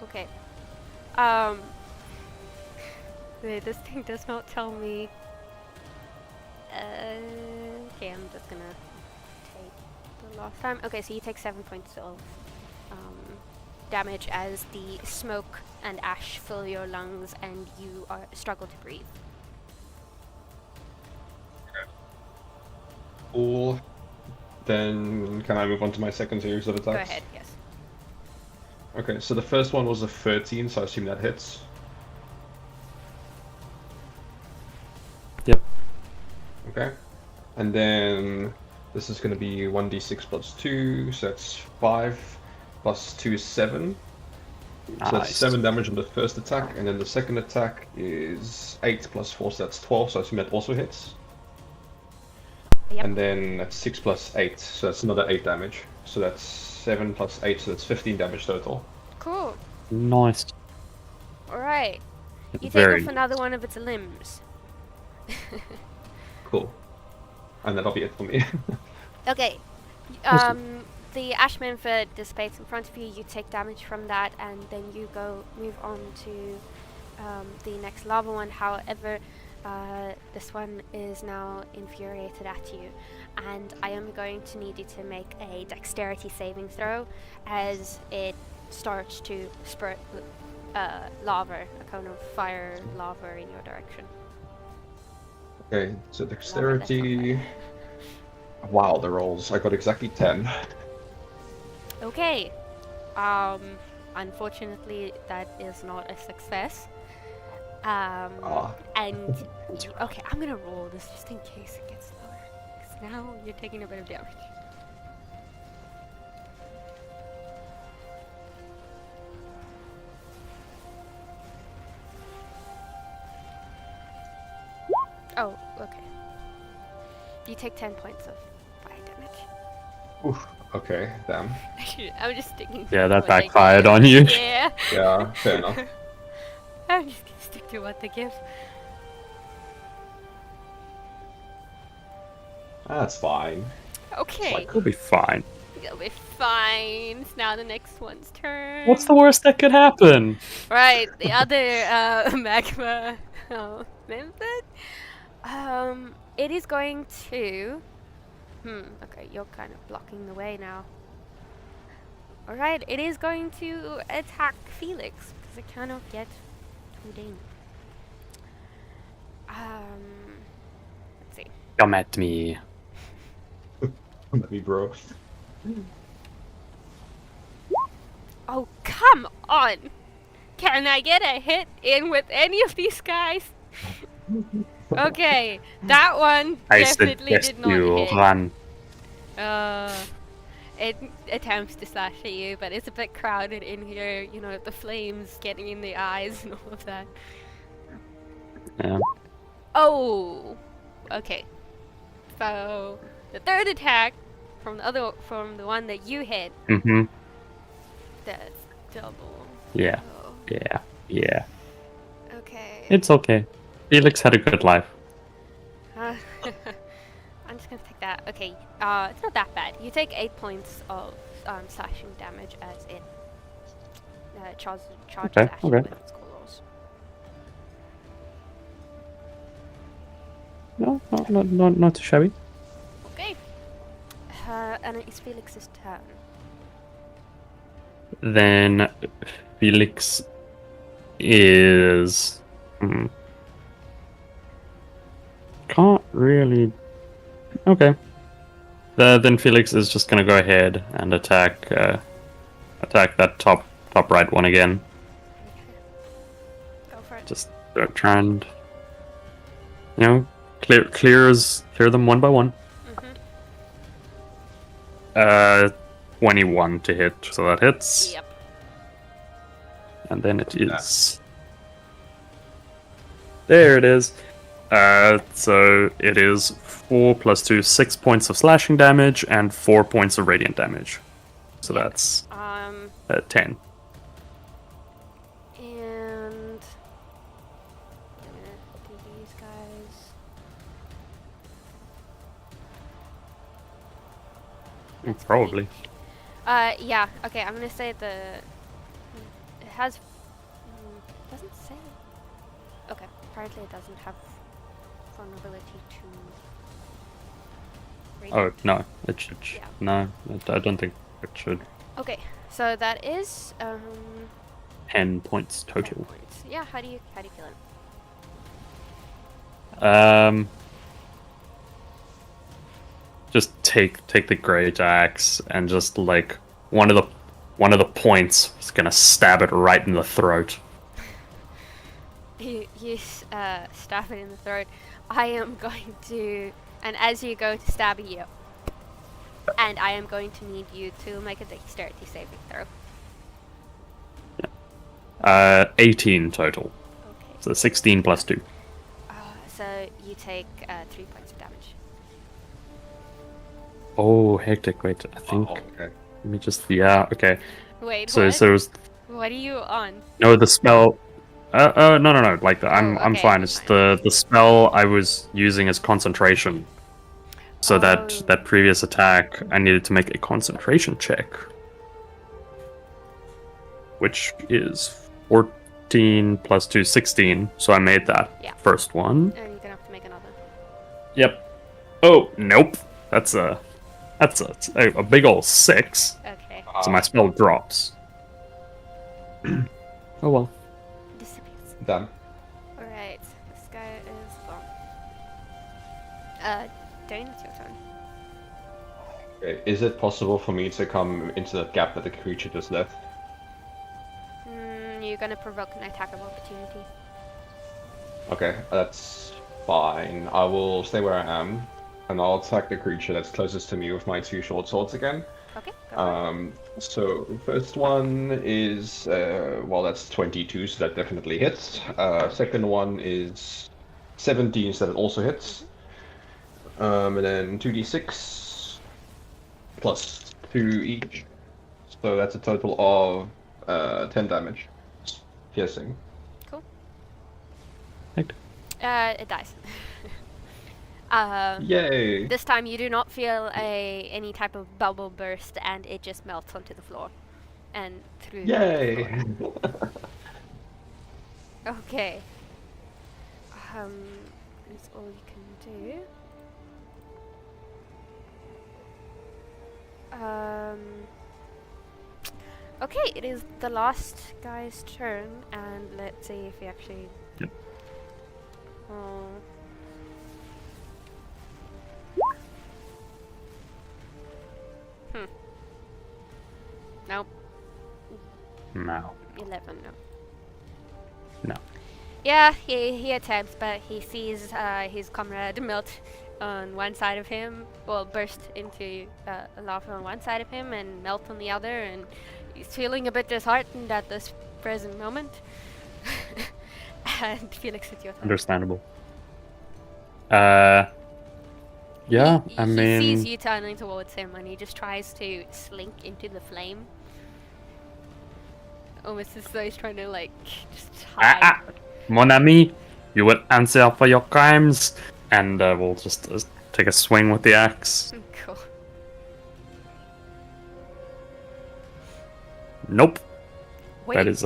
Okay. Wait, this thing does not tell me. Okay, I'm just gonna take the last time. Okay, so you take 7 points of damage as the smoke and ash fill your lungs and you struggle to breathe. Cool. Then can I move on to my second series of attacks? Go ahead, yes. Okay, so the first one was a 13, so I assume that hits. Yep. Okay. And then this is going to be 1d6 plus 2, so that's 5 plus 2 is 7. So that's Nice. 7 damage on the first attack, and then the second attack is 8 plus 4, so that's 12, so I assume that also hits. Yep. And then that's 6 plus 8, so that's another 8 damage. So that's 7 plus 8, so that's 15 damage total. Cool. Nice. Alright. You take Very off another one of its limbs. Cool. And that'll be it for me. Okay. Awesome. The ash menfoot dissipates in front of you. You take damage from that, and then you move on to the next lava one. However, this one is now infuriated at you, and I am going to need you to make a dexterity saving throw as it starts to spurt lava, a cone of fire lava in your direction. Okay, so dexterity. Wow, the rolls. I got exactly 10. Okay. Unfortunately, that is not a success. And okay, I'm gonna roll this just in case it gets lower, because now you're taking a bit of damage. Oh, okay. You take 10 points of fire damage. Oof. Okay, damn. I'm just sticking. Yeah, to that what they backfired give. on you. Yeah. Yeah, fair enough. I'm just gonna stick to what they give. That's fine. Okay. It'll be fine. You'll be fine. It's now the next one's turn. What's the worst that could happen? Right, the other magma method. It is going to. Okay, you're kind of blocking the way now. Alright, it is going to attack Felix because it cannot get too dangerous. Let's see. Come at me. Let me, bro. Oh, come on! Can I get a hit in with any of these guys? Okay, that one I definitely suggest did not you hit. run. It attempts to slash at you, but it's a bit crowded in here. You know, the flames getting in the eyes and all of that. Yeah. Oh, okay. So the third attack from the one that you hit. Mm-hmm. That's double. Yeah. Oh, Yeah. okay. It's okay. Felix had a good life. I'm just gonna take that. Okay, it's not that bad. You take 8 points of slashing damage as it charges Okay, at you okay. with its claws. No, not too shabby. Okay. And it's Felix's turn. Then Felix is... Can't really... Okay. Then Felix is just gonna go ahead and attack that top right one again. Go for it. Just try and, clear them one by one. 21 to hit, so that hits. Yep. And then it is... There it is. So it is 4 plus 2, 6 points of slashing damage and 4 points of radiant damage. So that's 10. And I'm gonna do these guys. Probably. Yeah. Okay, I'm gonna say it has doesn't say. Okay, apparently it doesn't have vulnerability to. Oh no, it should. Yeah. No, I don't think it should. Okay, so that is 10 points 10 total. points. Yeah. How do you kill it? Just take the great axe and just like one of the points is gonna stab it right in the throat. You stab it in the throat. I am going to, and as you go to stab you, and I am going to need you to make a dexterity saving throw. 18 total. Okay. So 16 plus 2. So you take 3 points of damage. Oh, hectic. Wait, I think. Oh, okay. Let me just. Yeah, okay. Wait, So what? so it was, What are you on? no, the spell. No. Like I'm okay, fine. It's the spell I was using as concentration. So that previous attack, I needed to make a concentration check, which is 14 plus 2, 16. So I made that first one. And you're gonna have to make another. Yep. Oh nope. That's a big ol' 6. Okay. So my spell drops. Oh well. Disappears. Done. Alright, this guy is gone. Dane, it's your turn. Okay. Is it possible for me to come into the gap that the creature just left? You're gonna provoke an attack of opportunity. Okay, that's fine. I will stay where I am, and I'll attack the creature that's closest to me with my 2 short swords again. Okay, go for it. So first one is well, that's 22, so that definitely hits. Second one is 17, so that also hits. And then 2d6 plus 2 each, so that's a total of 10 damage, piercing. Cool. Hectic. It dies. Yay! This time you do not feel any type of bubble burst, and it just melts onto the floor and through. Yay! The floor. Okay. That's all you can do. Okay, it is the last guy's turn, and let's see if he actually. Yep. Nope. No. 11, no. No. Yeah, he attempts, but he sees his comrade melt on one side of him, well, burst into lava on one side of him and melt on the other, and he's feeling a bit disheartened at this present moment. And Felix, it's your turn. Understandable. Yeah, I He mean. sees you turning towards him, and he just tries to slink into the flame. Almost as though he's trying to, like, just hide. Mon ami, you will answer for your crimes. And we'll just take a swing with the axe. Cool. Nope. Wait. That is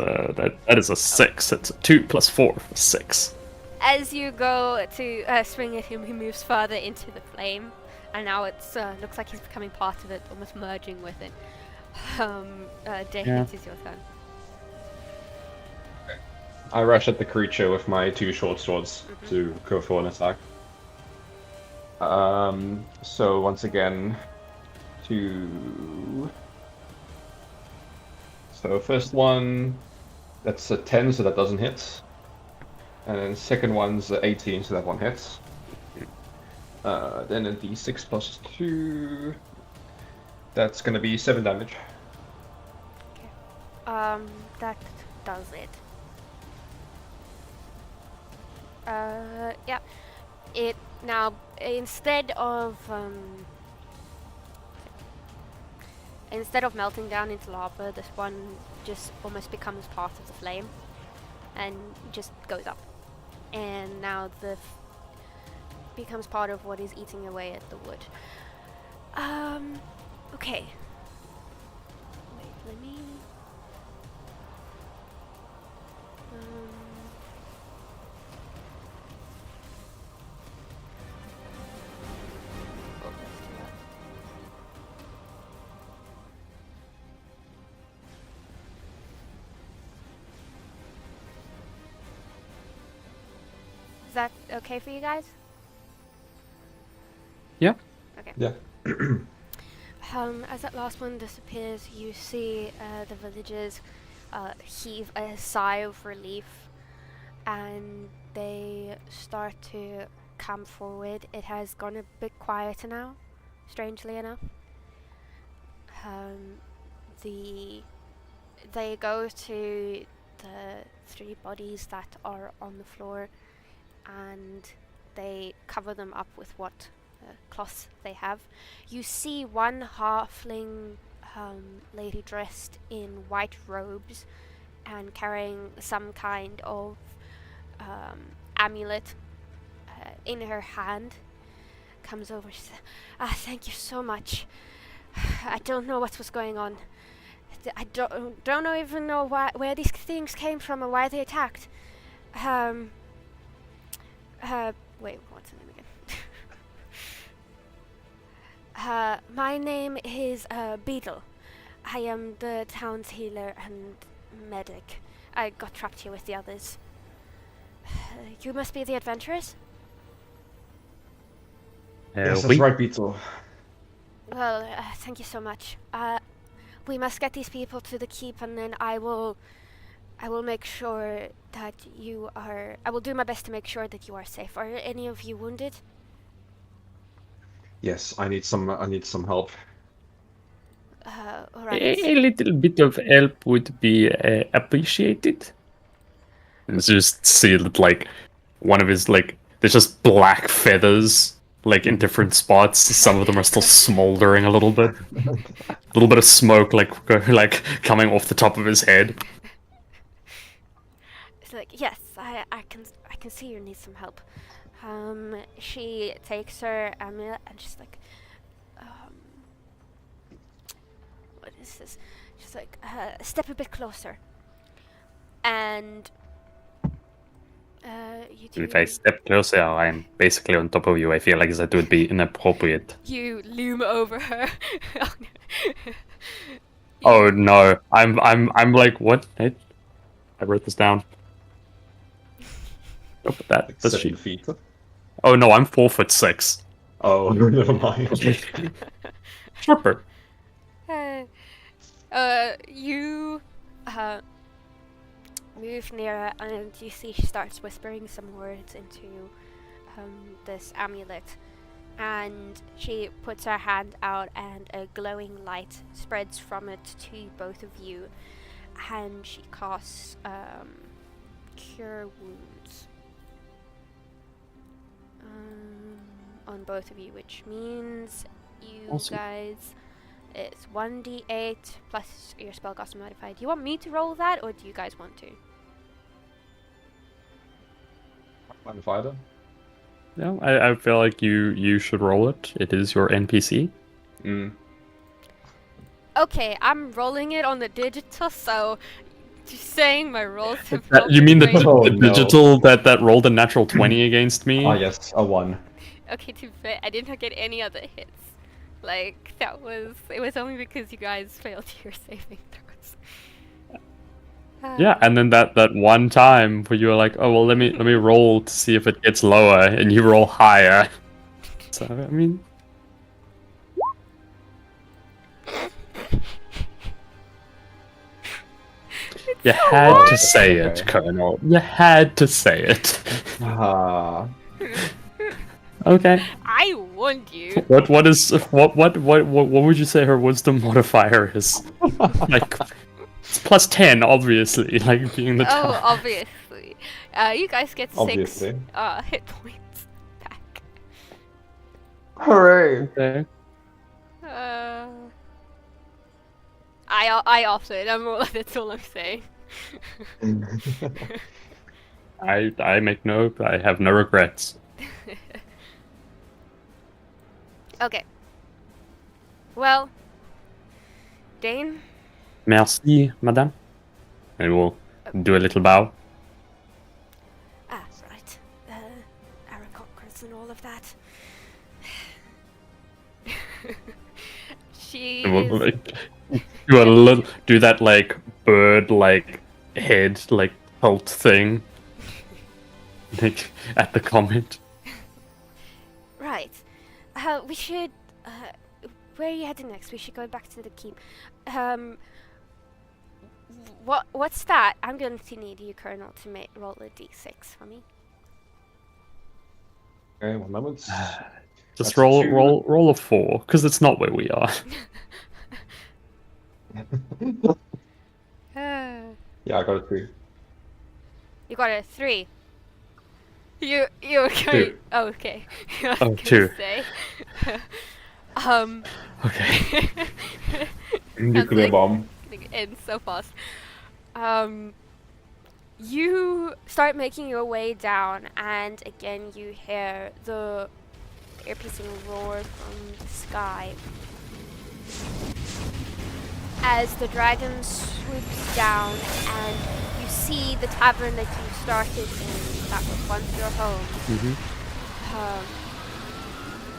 a 6. It's a 2 plus 4 for 6. As you go to swing at him, he moves further into the flame, and now it's looks like he's becoming part of it, almost merging with it. Dane, Yeah. it is your turn. I rush at the creature with my 2 short swords to go for an attack. So once again, 2. So first one, that's a 10, so that doesn't hit. And then second one's a 18, so that one hits. Then a d6 plus 2. That's gonna be 7 damage. Okay. That does it. Yeah. It now instead of melting down into lava, this one just almost becomes part of the flame and just goes up. And now becomes part of what is eating away at the wood. Okay. Wait, let me... oh, let's do that. Is that okay for you guys? Yeah. Okay. Yeah. As that last one disappears, you see the villagers heave a sigh of relief, and they start to come forward. It has gone a bit quieter now, strangely enough. They go to the 3 bodies that are on the floor, and they cover them up with what cloths they have. You see one halfling lady dressed in white robes and carrying some kind of amulet in her hand. Comes over, she says, thank you so much. I don't know what was going on. I don't even know where these things came from or why they attacked. Wait, what's her name again? My name is Beetle. I am the town's healer and medic. I got trapped here with the others. You must be the adventurers? Yes, that's right, Beetle. Well, thank you so much. We must get these people to the keep, and then I will make sure that you are... I will do my best to make sure that you are safe. Are any of you wounded? Yes, I need some help. Alright. A little bit of help would be appreciated. And just see that, like, one of his, like, there's just black feathers, like, in different spots. Some of them are still smoldering a little bit. A little bit of smoke, like coming off the top of his head. It's like, yes, I can see you need some help. She takes her amulet and she's like, what is this? She's like, step a bit closer. And you do... If I step closer, I'm basically on top of you. I feel like that would be inappropriate. You loom over her. Oh no, I'm like, what? I wrote this down. Oh, but that's 7 feet. Oh no, I'm 4'6". Oh, never mind. Sharper. You move nearer, and you see she starts whispering some words into this amulet, and she puts her hand out, and a glowing light spreads from it to both of you, and she casts Cure Wounds on both of you, which means you Awesome. guys, it's 1d8 plus your spellcaster modifier. Do you want me to roll that, or do you guys want to? I'm fighter. No, I feel like you should roll it. It is your NPC. Okay, I'm rolling it on the digital, so just saying my rolls have You mean the, great. Oh, the no. digital that rolled a natural 20 against me? Ah, yes, a 1. Okay, to be fair, I did not get any other hits. Like, it was only because you guys failed your saving throws. Yeah, and then that one time where you were like, oh well, let me roll to see if it gets lower, and you roll higher. So I mean, you had to say it, Colonel. You had to say it. Ah. Okay. I warned you. What would you say her wisdom modifier is? Like, it's plus 10, obviously. Like being the Oh, top. obviously. You guys get 6 Obviously. hit points back. Hooray! Okay. I offered. That's all I'm saying. I make no. I have no regrets. Okay. Well, Dane. Merci, madame. And we'll do a little bow. Ah, right. Aracocras and all of that. She And we'll, is... do a little, do that like bird like head like tilt thing. Like at the comment. Right. We should... where are you heading next? We should go back to the keep. What's that? I'm going to need you, Colonel, to roll a d6 for me. Okay, 1 moment. Just That's roll 2. roll a 4, because it's not where we are. Yeah, I got a 3. You got a 3. You're going... 2. Oh, okay. I was Oh, gonna 2. say. Okay. Nuclear like- bomb. It ends so fast. You start making your way down, and again you hear the ear-piercing roar from the sky as the dragon swoops down, and you see the tavern that you started in, that was once your home,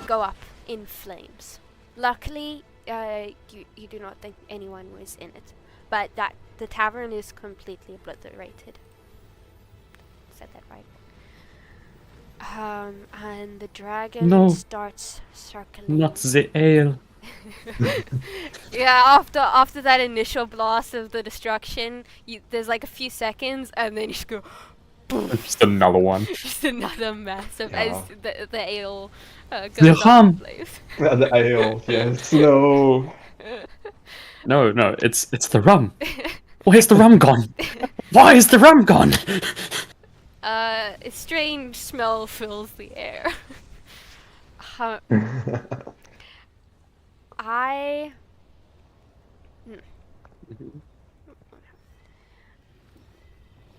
go up in flames. Luckily, you do not think anyone was in it, but that the tavern is completely obliterated. Said that right. And the dragon starts circling. Not the ale. Yeah, after that initial blast of the destruction, there's like a few seconds, and then you just go, Just another one. just another massive Yeah. as the ale The goes rum. up in flames. The ale, yes. No. No, it's the rum. Where's the rum gone? Why is the rum gone? A strange smell fills the air.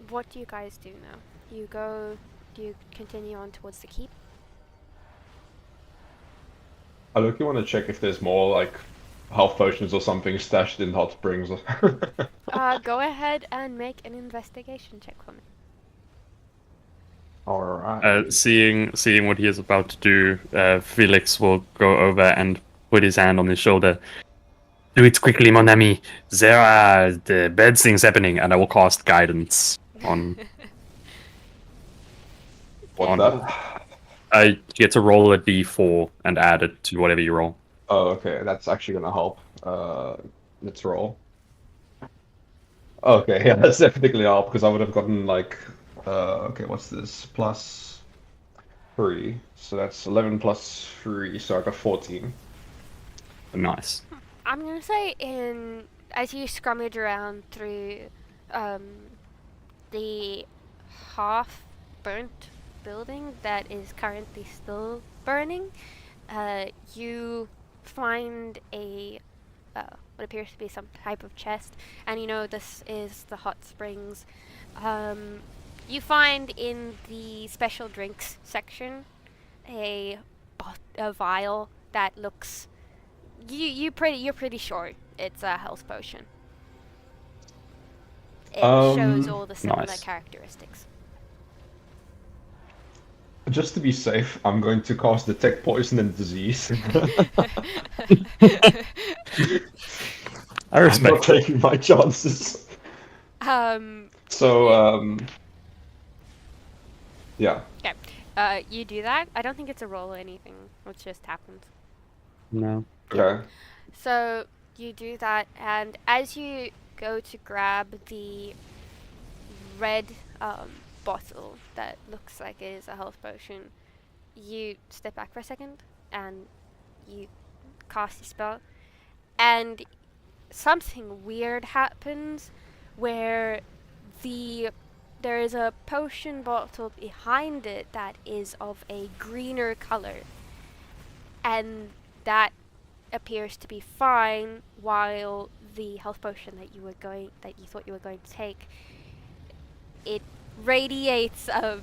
What do you guys do now? Do you continue on towards the keep? I look, you want to check if there's more like health potions or something stashed in hot springs. Go ahead and make an investigation check for me. Alright. Seeing what he is about to do, Felix will go over and put his hand on his shoulder. Do it quickly, mon ami. There are the bad things happening, and I will cast guidance on. What's that? I get to roll a d4 and add it to whatever you roll. Oh, okay. That's actually gonna help. Let's roll. Okay, yeah, that's definitely help because I would have gotten like, okay, what's this? Plus 3. So that's 11 plus 3, so I got 14. Nice. I'm gonna say as you scrummage around through the half-burnt building that is currently still burning, you find a what appears to be some type of chest, and you know this is the hot springs. You find in the special drinks section a vial that looks you're pretty sure it's a health potion. It shows all the similar Nice. characteristics. Just to be safe, I'm going to cast Detect Poison and Disease. I I'm respect not taking my chances. So, yeah. Okay. You do that. I don't think it's a roll or anything. It just happens. No. Okay. So you do that, and as you go to grab the red bottle that looks like it is a health potion, you step back for a second, and you cast a spell, and something weird happens where there is a potion bottle behind it that is of a greener color, and that appears to be fine, while the health potion that you thought you were going to take, it radiates a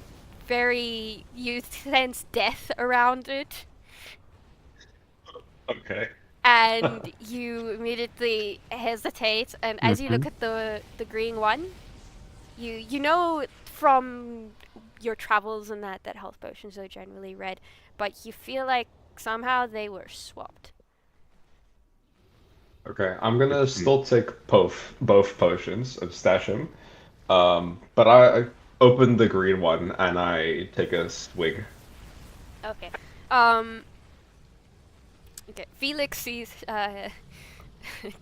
very, you sense death around it, Okay. and you immediately hesitate, and as you look at the green one, you know from your travels and that health potions are generally red, but you feel like somehow they were swapped. Okay, I'm gonna still take both potions and stash them. But I open the green one and I take a swig. Okay. Okay. Felix sees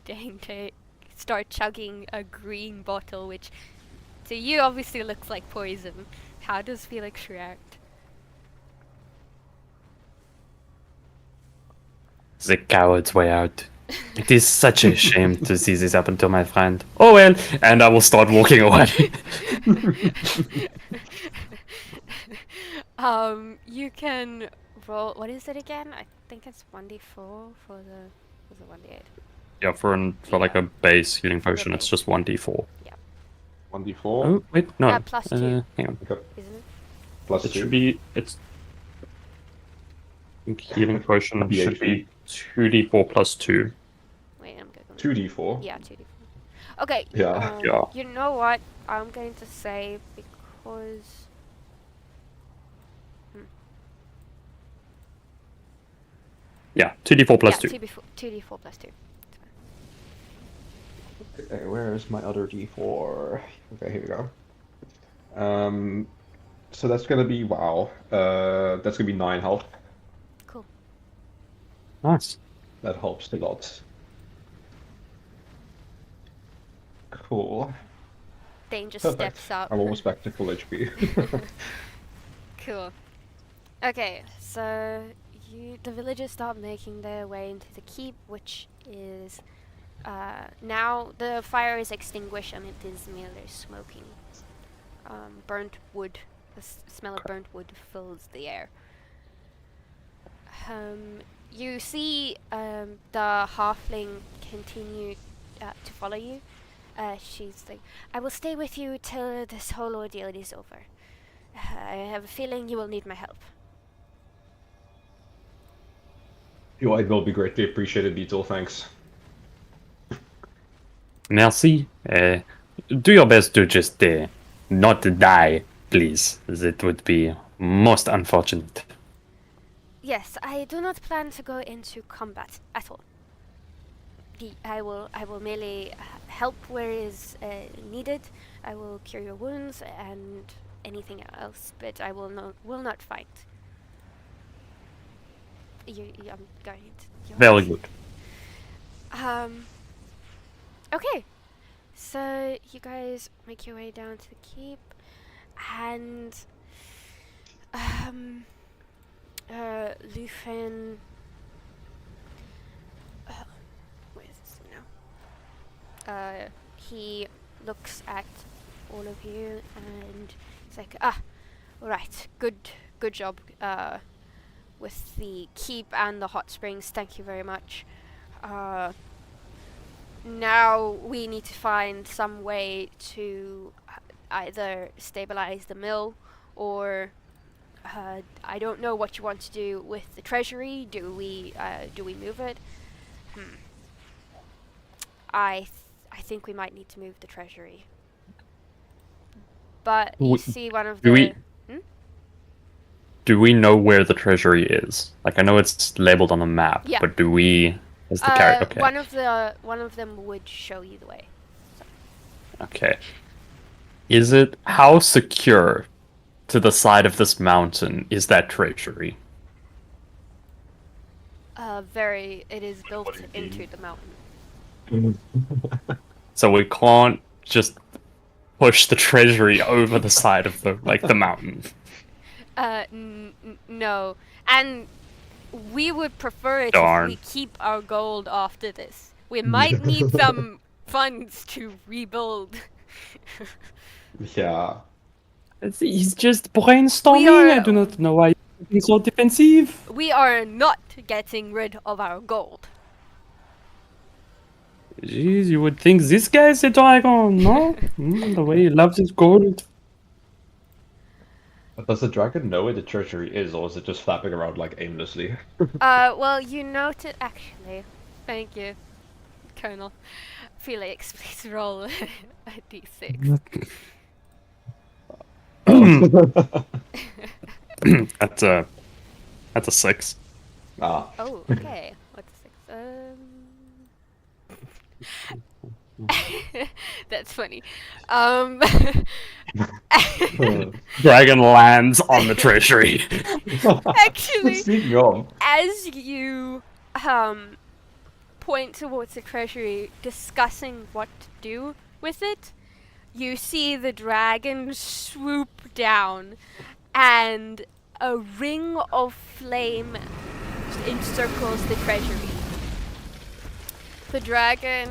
Dane start chugging a green bottle, which to you obviously looks like poison. How does Felix react? The coward's way out. It is such a shame to see this happen to my friend. Oh well, and I will start walking away. You can roll. What is it again? I think it's 1d4 for the. Was it 1d8? Yeah, for like a base healing potion, it's just 1d4. 1d4. Oh wait, no. Plus 2. Hang on. Okay. Isn't it? Plus It 2. should be. I think healing potion should be 2d4 plus 2. Wait, I'm going. 2d4. Yeah, 2d4. Okay. Yeah. Yeah. You know what? I'm going to say because. Yeah, 2d4 plus 2. 2d4 plus 2. Okay, where is my other d4? Okay, here we go. So that's gonna be that's gonna be 9 health. Cool. Nice. That helps a lot. Cool. Dane just Perfect. steps up. I'm almost back to full HP. Cool. Okay, so the villagers start making their way into the keep, which is now the fire is extinguished and it is merely smoking. Burnt wood. The smell of burnt wood fills the air. You see the halfling continue to follow you. She's like, I will stay with you till this whole ordeal is over. I have a feeling you will need my help. Your aid will be greatly appreciated, Beetle. Thanks. Merci. Do your best to just not die, please. That would be most unfortunate. Yes, I do not plan to go into combat at all. I will merely help where is needed. I will cure your wounds and anything else, but I will not fight. I'm going to. Very good. Okay. So you guys make your way down to the keep, and Lufin. Where is this now? He looks at all of you and he's like, alright, good job with the keep and the hot springs, thank you very much. Now we need to find some way to either stabilize the mill or I don't know what you want to do with the treasury. Do we move it? I think we might need to move the treasury. But you see one of the... Do we know where the treasury is? Like, I know it's labeled on the map, yeah. But do we... Is the character... Okay. One of them would show you the way. So. Okay. How secure to the side of this mountain is that treasury? It is built What do you into mean? the mountain. So we can't just push the treasury over the side of the mountain. No. And we would prefer it Darn. if we keep our gold after this. We might need some funds to rebuild. Yeah. He's just brainstorming. We are- I do not know why he's so defensive. We are not getting rid of our gold. Jeez, you would think this guy's a dragon, no? The way he loves his gold. But does the dragon know where the treasury is, or is it just flapping around like aimlessly? Well, you noted actually. Thank you, Colonel. Felix, please roll a d6. That's a 6. Ah. Oh, okay. What's 6? That's funny. Dragon lands on the treasury. Actually, Speaking of, as you point towards the treasury, discussing what to do with it, you see the dragon swoop down, and a ring of flame encircles the treasury. The dragon,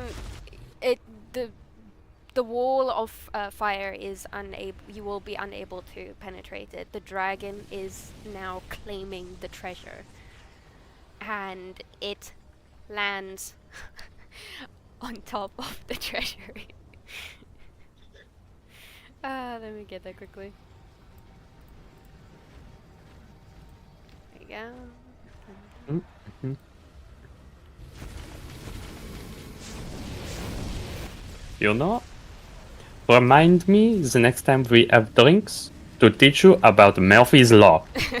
the wall of fire is unable. You will be unable to penetrate it. The dragon is now claiming the treasure, and it lands on top of the treasury. Let me get that quickly. There you go. You know? Remind me the next time we have drinks to teach you about Murphy's Law. Okay,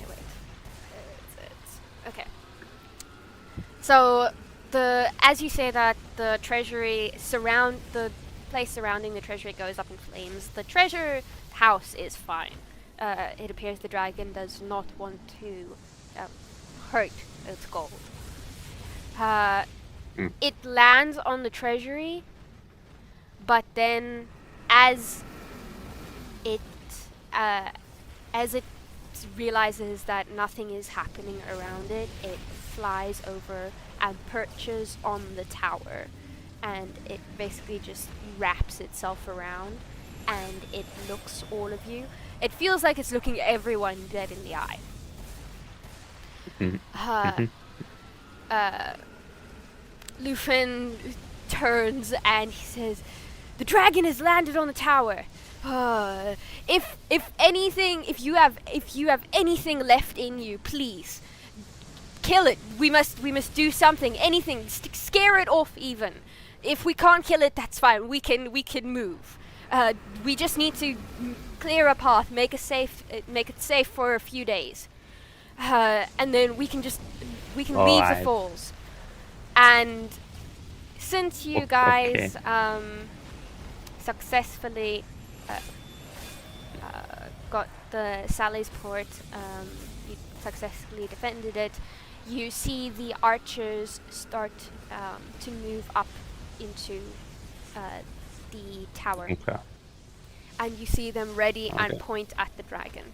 wait. Okay. So as you say that, the treasury the place surrounding the treasury goes up in flames. The treasure house is fine. It appears the dragon does not want to hurt its gold. It lands on the treasury, but then as it realizes that nothing is happening around it, it flies over and perches on the tower, and it basically just wraps itself around, and it looks all of you. It feels like it's looking everyone dead in the eye. Lufin turns and he says, "The dragon has landed on the tower. If you have anything left in you, please kill it. We must do something. Anything. Scare it off. Even if we can't kill it, that's fine. We can move. We just need to clear a path, make it safe for a few days, and then we can leave the falls. And since you guys successfully got the Sally's port, you successfully defended it, you see the archers start to move up into the tower. Okay. And you see them ready and point at the dragon.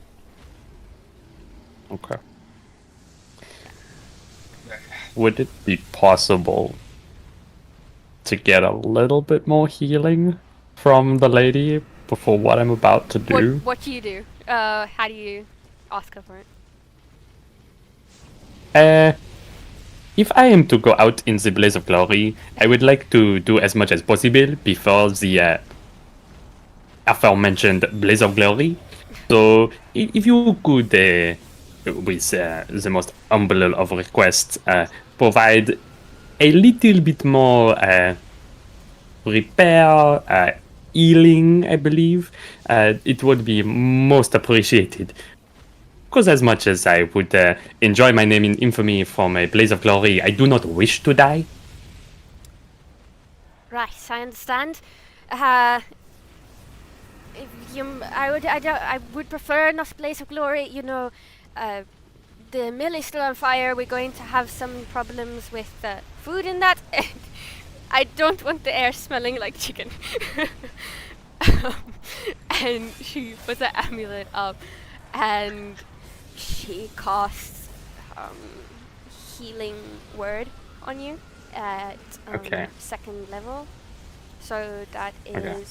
Okay. Would it be possible to get a little bit more healing from the lady before what I'm about to do? What do you do? How do you ask her for it? If I am to go out in the blaze of glory, I would like to do as much as possible before the aforementioned blaze of glory. So, if you could, with the most humble of requests, provide a little bit more repair, healing, I believe, it would be most appreciated. Because as much as I would enjoy my name in infamy from a blaze of glory, I do not wish to die. Right, I understand. I would prefer not a blaze of glory. You know, the mill is still on fire. We're going to have some problems with food in that. I don't want the air smelling like chicken. And she puts an amulet up, and she casts healing word on you at Okay. 2nd level. So that is. Okay.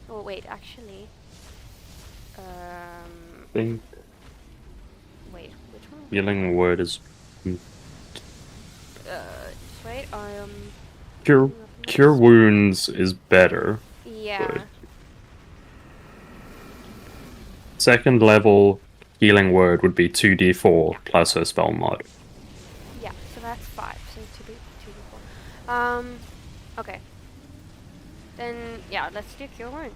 Oh wait, actually. Think Wait, which one? healing word is Wait, cure wounds is better. yeah. Good. 2nd level healing word would be 2d4 plus her spell mod. Yeah, so that's 5. So 2d4. Okay. Then, yeah, let's do cure wounds.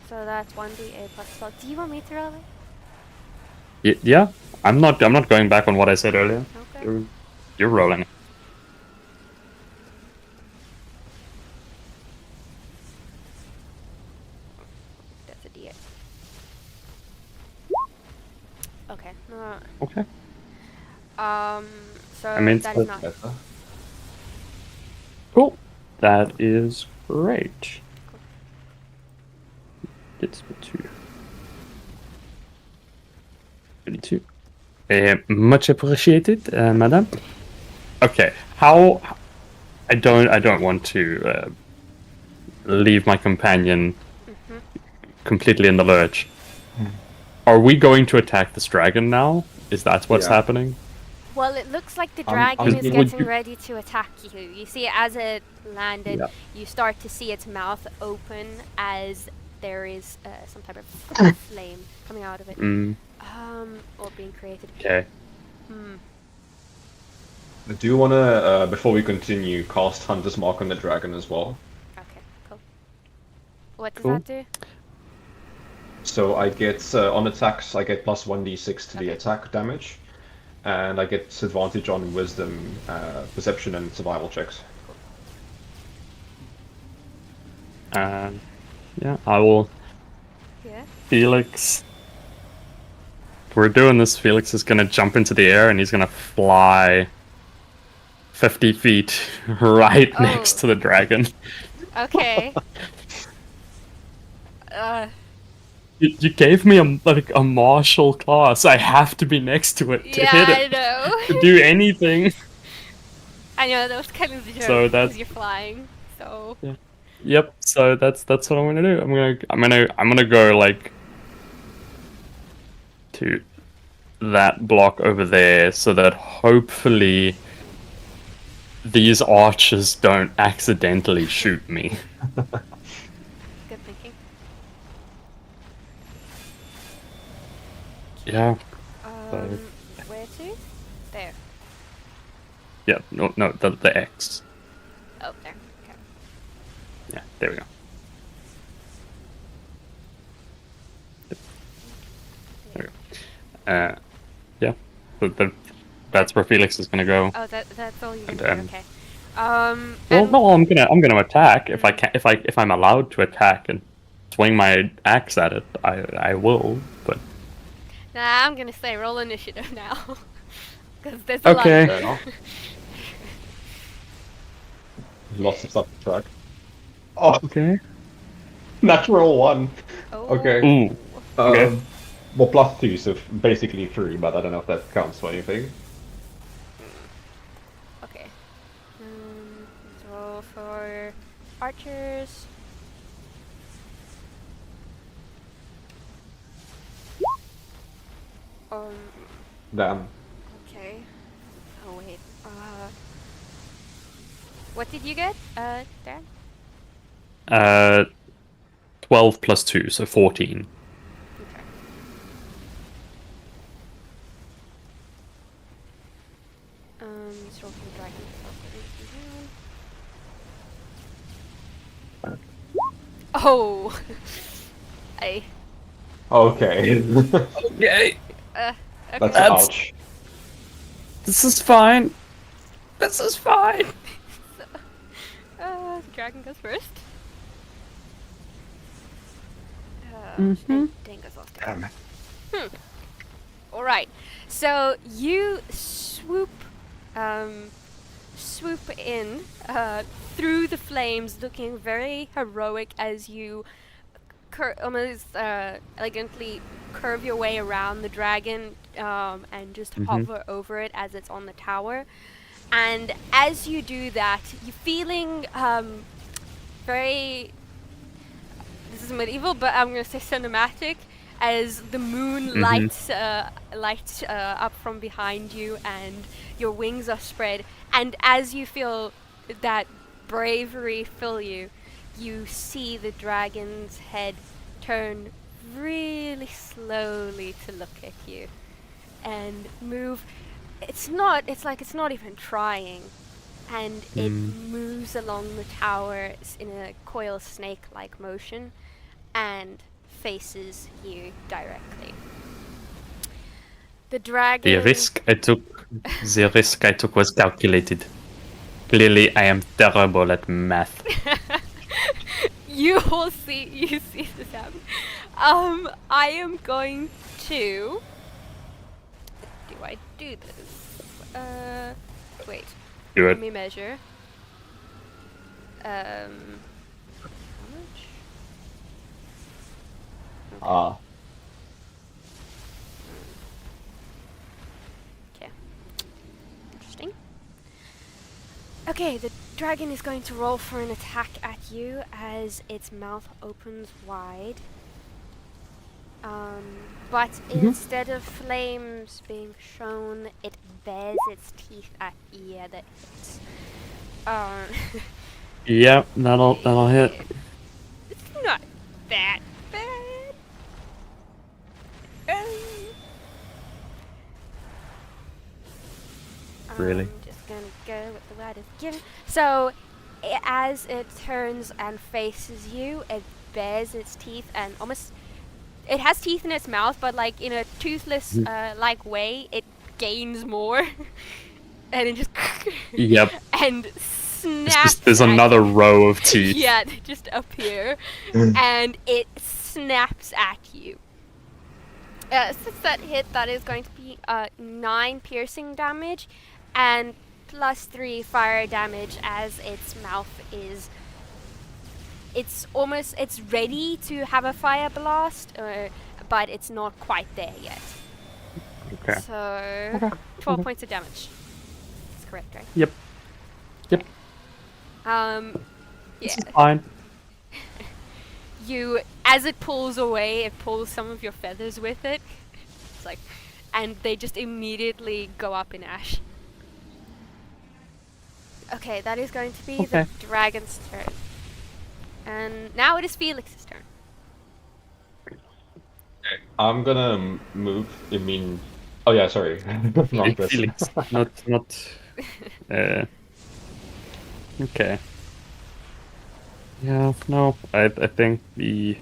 So that's 1d8 plus 12. Do you want me to roll it? Yeah, I'm not going back on what I said earlier. Okay. You're rolling. That's a d8. Okay. No. Okay. So I mean, that so- is not. Better. Cool. That is great. It's 2. 32. Much appreciated, madam. Okay, how? I don't want to leave my companion completely in the lurch. Are we going to attack this dragon now? Is that what's Yeah. happening? Well, it looks like the I'm dragon is thinking- getting ready to attack you. You see, as it landed, Yeah. you start to see its mouth open as there is some type of flame coming out of it. Or being created. Okay. Do you want to, before we continue, cast Hunter's Mark on the dragon as well? Okay, cool. What does Cool. that do? So I get, on attacks, I get plus 1d6 to the attack damage. And I get advantage on wisdom, perception, and survival checks. Yeah, I will. Yeah. Felix. If we're doing this, Felix is gonna jump into the air and he's gonna fly 50 feet right Oh. next to the dragon. Okay. You gave me a martial class. I have to be next to it to Yeah, hit I it. know. To do anything. I know, that was kind of the joke, So because that's- you're flying, so... Yep. So that's what I'm gonna do. I'm gonna go like to that block over there, so that hopefully these archers don't accidentally shoot me. Good thinking. Yeah. Where to? There. Yeah. No. The X. Oh, there. Okay. Yeah. There we go. There we go. Yeah. That's where Felix is gonna go. Oh, that's all you can And, do, okay. Well, and- no, I'm gonna attack if I can. If I'm allowed to attack and swing my axe at it, I will. But Nah, I'm gonna say roll initiative now. Because there's a Okay. lot. Fair enough. Lots of stuff to track. Oh, okay. natural 1. Oh. Okay. Ooh. Okay. Well, plus 2, so basically 3, but I don't know if that counts for anything. Okay. Let's roll for archers. Damn. Okay. Oh wait. What did you get, Dan? 12 plus 2, so 14. Okay. Let's roll for the dragon. Oh! I. Okay. Okay. Okay. That's That's- ouch. This is fine. This is fine. The dragon goes first. Mhm. And Dango's lost it. Alright, so you swoop in through the flames, looking very heroic as you almost elegantly curve your way around the dragon and just hover over it as it's on the tower. And as you do that, you're feeling very... This is medieval, but I'm going to say cinematic, as the moon lights up from behind you and your wings are spread. And as you feel that bravery fill you, you see the dragon's head turn really slowly to look at you and move. It's not even trying, and it moves along the tower in a coil snake-like motion and faces you directly. The dragon... The risk I took was calculated. Clearly, I am terrible at math. You see this happen. I am going to... Do I do this? Wait. Do Let it. me measure. How much? Okay. Interesting. Okay, the dragon is going to roll for an attack at you as its mouth opens wide. But instead of flames being shown, it bares its teeth at you that hits. Yeah, that'll hit. It's not that bad. Really? I'm just gonna go with the word is given. So, as it turns and faces you, it bares its teeth and almost... It has teeth in its mouth, but like in a toothless like way, it gains more. And it just... Yep. And snaps. There's at another you. row of teeth. Yeah, they just appear. And it snaps at you. Since that hit, that is going to be 9 piercing damage and +3 fire damage, as its mouth is... It's ready to have a fire blast, but it's not quite there yet. Okay. So, 12 points of damage. That's correct, right? Yep. Yeah. This is fine. As it pulls away, it pulls some of your feathers with it. It's like, and they just immediately go up in ash. Okay, that is going to be the dragon's turn. And now it is Felix's turn. I'm gonna move. Oh yeah, sorry. Wrong person. Felix, not. Okay. Yeah, no, I think this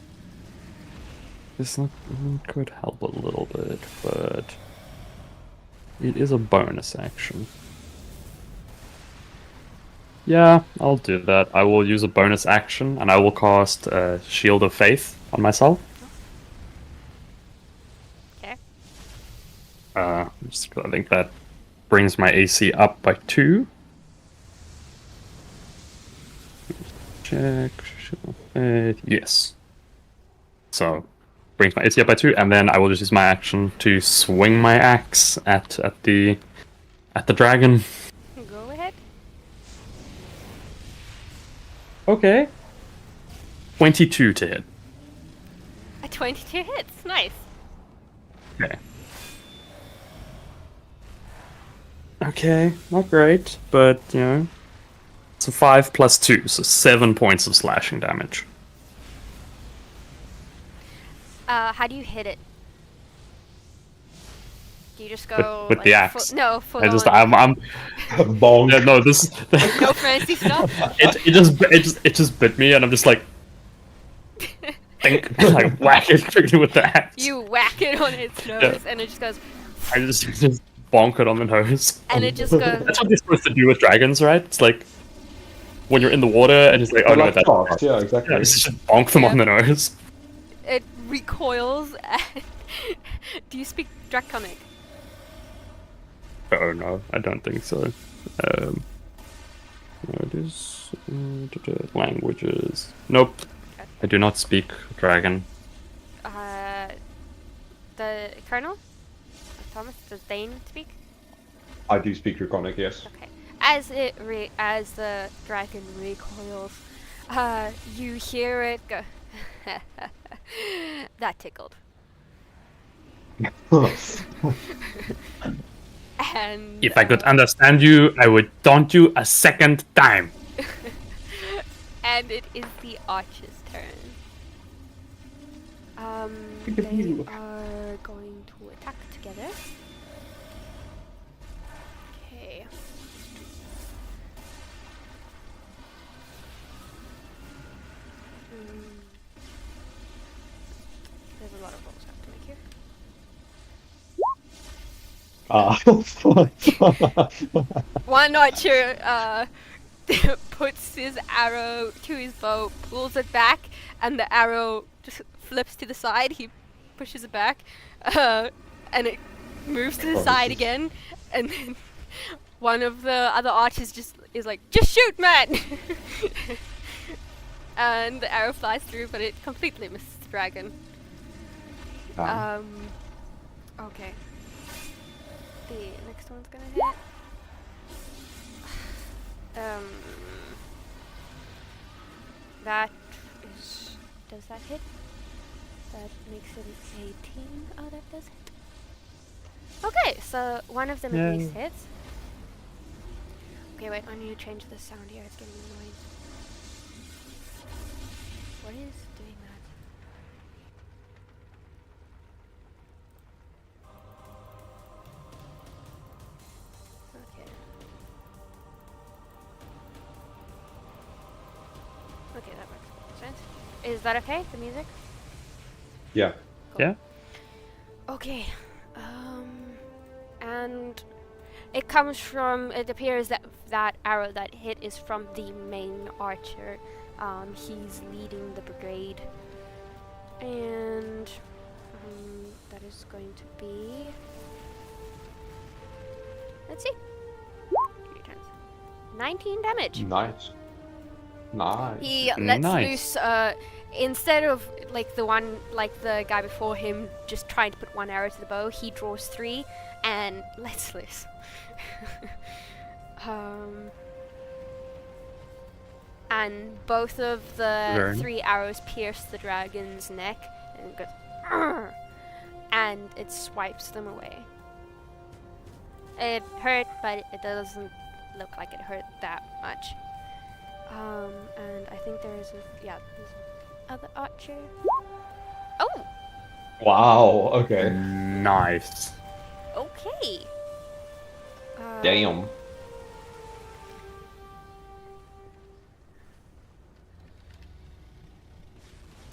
could help a little bit, but it is a bonus action. Yeah, I'll do that. I will use a bonus action, and I will cast Shield of Faith on myself. Okay. I think that brings my AC up by 2. Check. Shield of Faith. Yes. So, brings my AC up by 2, and then I will just use my action to swing my axe at the dragon. Go ahead. Okay. 22 to hit. A 22 hits. Nice. Okay. Okay, not great, but, you know, it's a 5 plus 2, so 7 points of slashing damage. How do you hit it? Do you just go With like, the axe. full I just, on? I'm Bong. yeah, no, this No fancy stuff. it just bit me, and I'm just like, think, like whack it quickly with the axe. You whack it on its nose, and it just goes, I just bonk it on the nose. and it just goes. That's what they're supposed to do with dragons, right? It's like, when you're in the water and it's like, oh They're no, like that's sharks, yeah, exactly. yeah, it's just bonk them on the nose. It recoils and... Do you speak Draconic? Oh no, I don't think so. What is languages? Nope, I do not speak Dragon. The Colonel? Thomas, does Dane speak? I do speak Draconic, yes. Okay. As the dragon recoils, you hear it go. That tickled. And If I could understand you, I would taunt you a second time. and it is the Archer's turn. Look at They you. are going to attack together. Okay. There's a lot of rolls I have to make here. One archer puts his arrow to his bow, pulls it back, and the arrow just flips to the side. He pushes it back, and it moves to the side again. And then one of the other archers just is like, "Just shoot, man!" And the arrow flies through, but it completely misses the dragon. Okay. The next one's gonna hit. That is... Does that hit? That makes it 18. Oh, that does hit. Okay, so one of them at least hits. Okay, wait, I need to change the sound here. It's getting annoying. What is doing that? Okay. Okay, that makes sense. Is that okay, the music? Yeah. Cool. Yeah. Okay. And it comes from, it appears that that arrow that hit is from the main archer. He's leading the brigade. And that is going to be, let's see, 3 times 19 damage. Nice. Nice. He lets Nice. loose, instead of like the guy before him just trying to put one arrow to the bow, he draws 3 and lets loose. And both of the Very 3 arrows pierce the dragon's neck and it goes, "Arr!" and it swipes them away. It hurt, but it doesn't look like it hurt that much. And I think there's there's other archer. Oh, Wow, okay. Nice. okay. Damn. Oh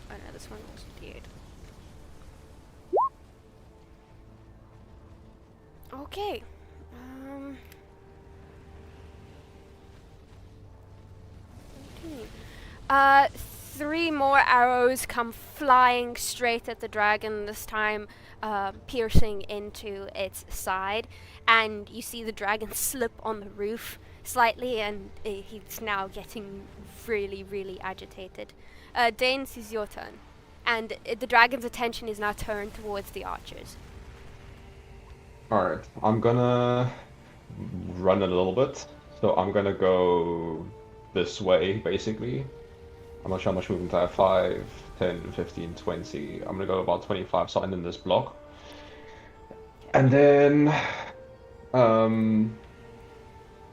no, this one was D8. Okay. 3 more arrows come flying straight at the dragon, this time piercing into its side, and you see the dragon slip on the roof slightly, and he's now getting really, really agitated. Dane, this is your turn, and the dragon's attention is now turned towards the archers. Alright, I'm gonna run a little bit. So I'm gonna go this way, basically. I'm not sure how much movement I have. 5, 10, 15, 20. I'm gonna go about 25, so I'm in this block. And then... oh,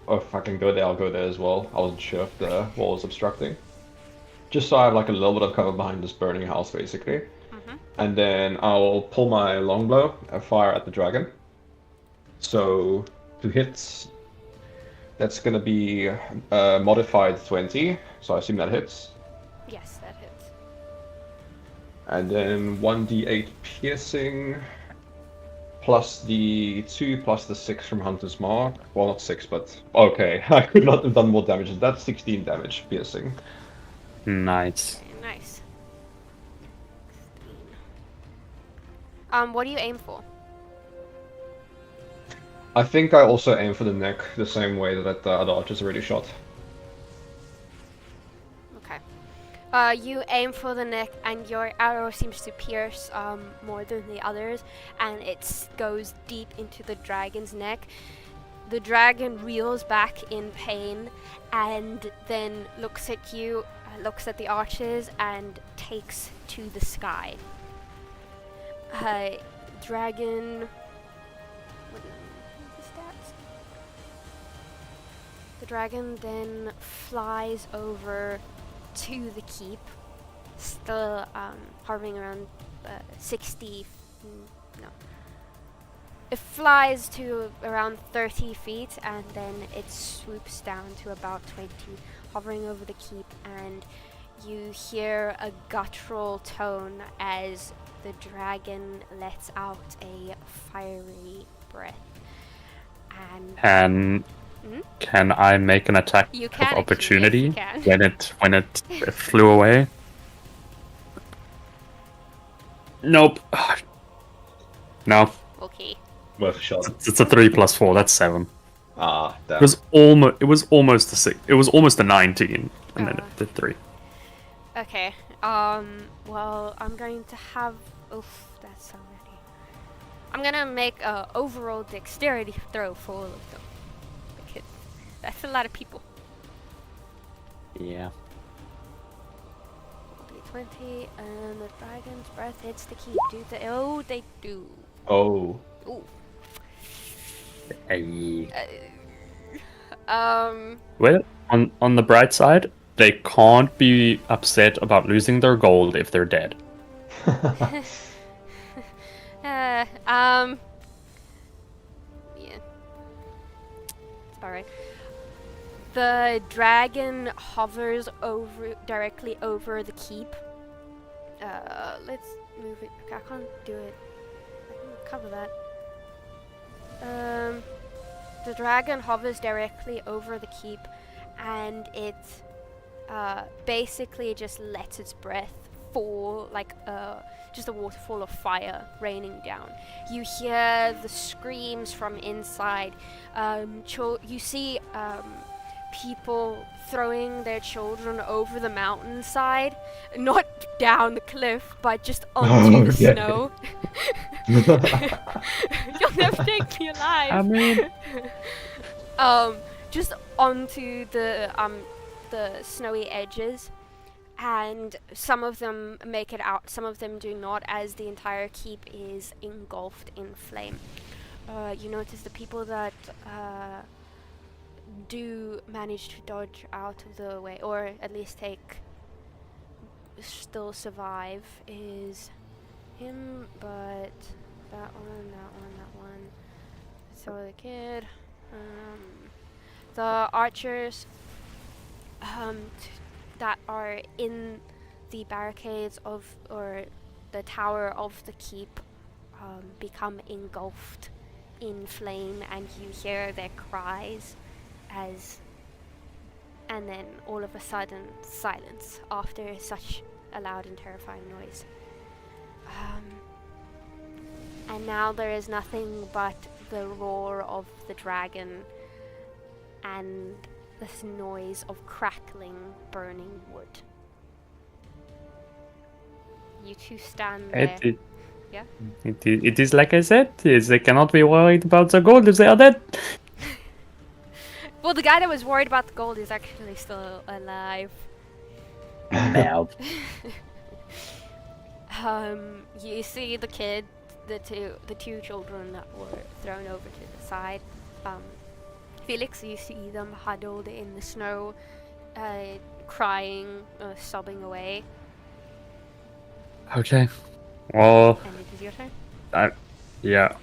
if I can go there, I'll go there as well. I wasn't sure if the wall was obstructing. Just so I have like a little bit of cover behind this burning house, basically. And then I'll pull my longbow and fire at the dragon. So, to hit, that's gonna be modified 20, so I assume that hits. Yes, that hits. And then 1d8 piercing. plus the 2 plus the 6 from Hunter's Mark. Well, not 6, but okay. I could not have done more damage. That's 16 damage piercing. Nice. Okay, nice. What do you aim for? I think I also aim for the neck the same way that the other archers already shot. Okay. You aim for the neck, and your arrow seems to pierce more than the others, and it goes deep into the dragon's neck. The dragon reels back in pain, and then looks at you, looks at the archers, and takes to the sky. Dragon. What is the stats? The dragon then flies over to the keep, still hovering around 60. No. It flies to around 30 feet, and then it swoops down to about 20, hovering over the keep, and you hear a guttural tone as the dragon lets out a fiery breath. And Can I make an attack You of can, opportunity actually, yes, when it flew away? Nope. No. okay. Worth a shot. It's a 3 plus 4. That's 7. Ah, damn. It was almost a 6. It was almost a 19, and then it did 3. Okay. Well, I'm going to have. Oof, that's already. I'm gonna make a overall dexterity throw for all of them, because that's a lot of people. Yeah. 20, and the dragon's breath hits the keep. Oh, they do. Oh. Ooh. Hey. Well, Well, on the bright side, they can't be upset about losing their gold if they're dead. yeah. It's alright. The dragon hovers directly over the keep. Let's move it. Okay, I can't do it. I can cover that. The dragon hovers directly over the keep, and it basically just lets its breath fall like just a waterfall of fire raining down. You hear the screams from inside. You see people throwing their children over the mountainside, not down the cliff, but just onto the snow. You'll never take me alive. I mean, just onto the snowy edges, and some of them make it out, some of them do not, as the entire keep is engulfed in flame. You notice the people that do manage to dodge out of the way, or at least still survive, is him, but that one. So the kid, the archers that are in the barricades or the tower of the keep become engulfed in flame, and you hear their cries and then all of a sudden silence after such a loud and terrifying noise. And now there is nothing but the roar of the dragon and this noise of crackling, burning wood. You two stand there. Yeah? It is like I said, they cannot be worried about the gold if they are dead. Well, the guy that was worried about the gold is actually still alive. Now. You see the kid, the two children that were thrown over to the side. Felix, you see them huddled in the snow, crying, sobbing away. Okay. Well, And it is your turn. yeah.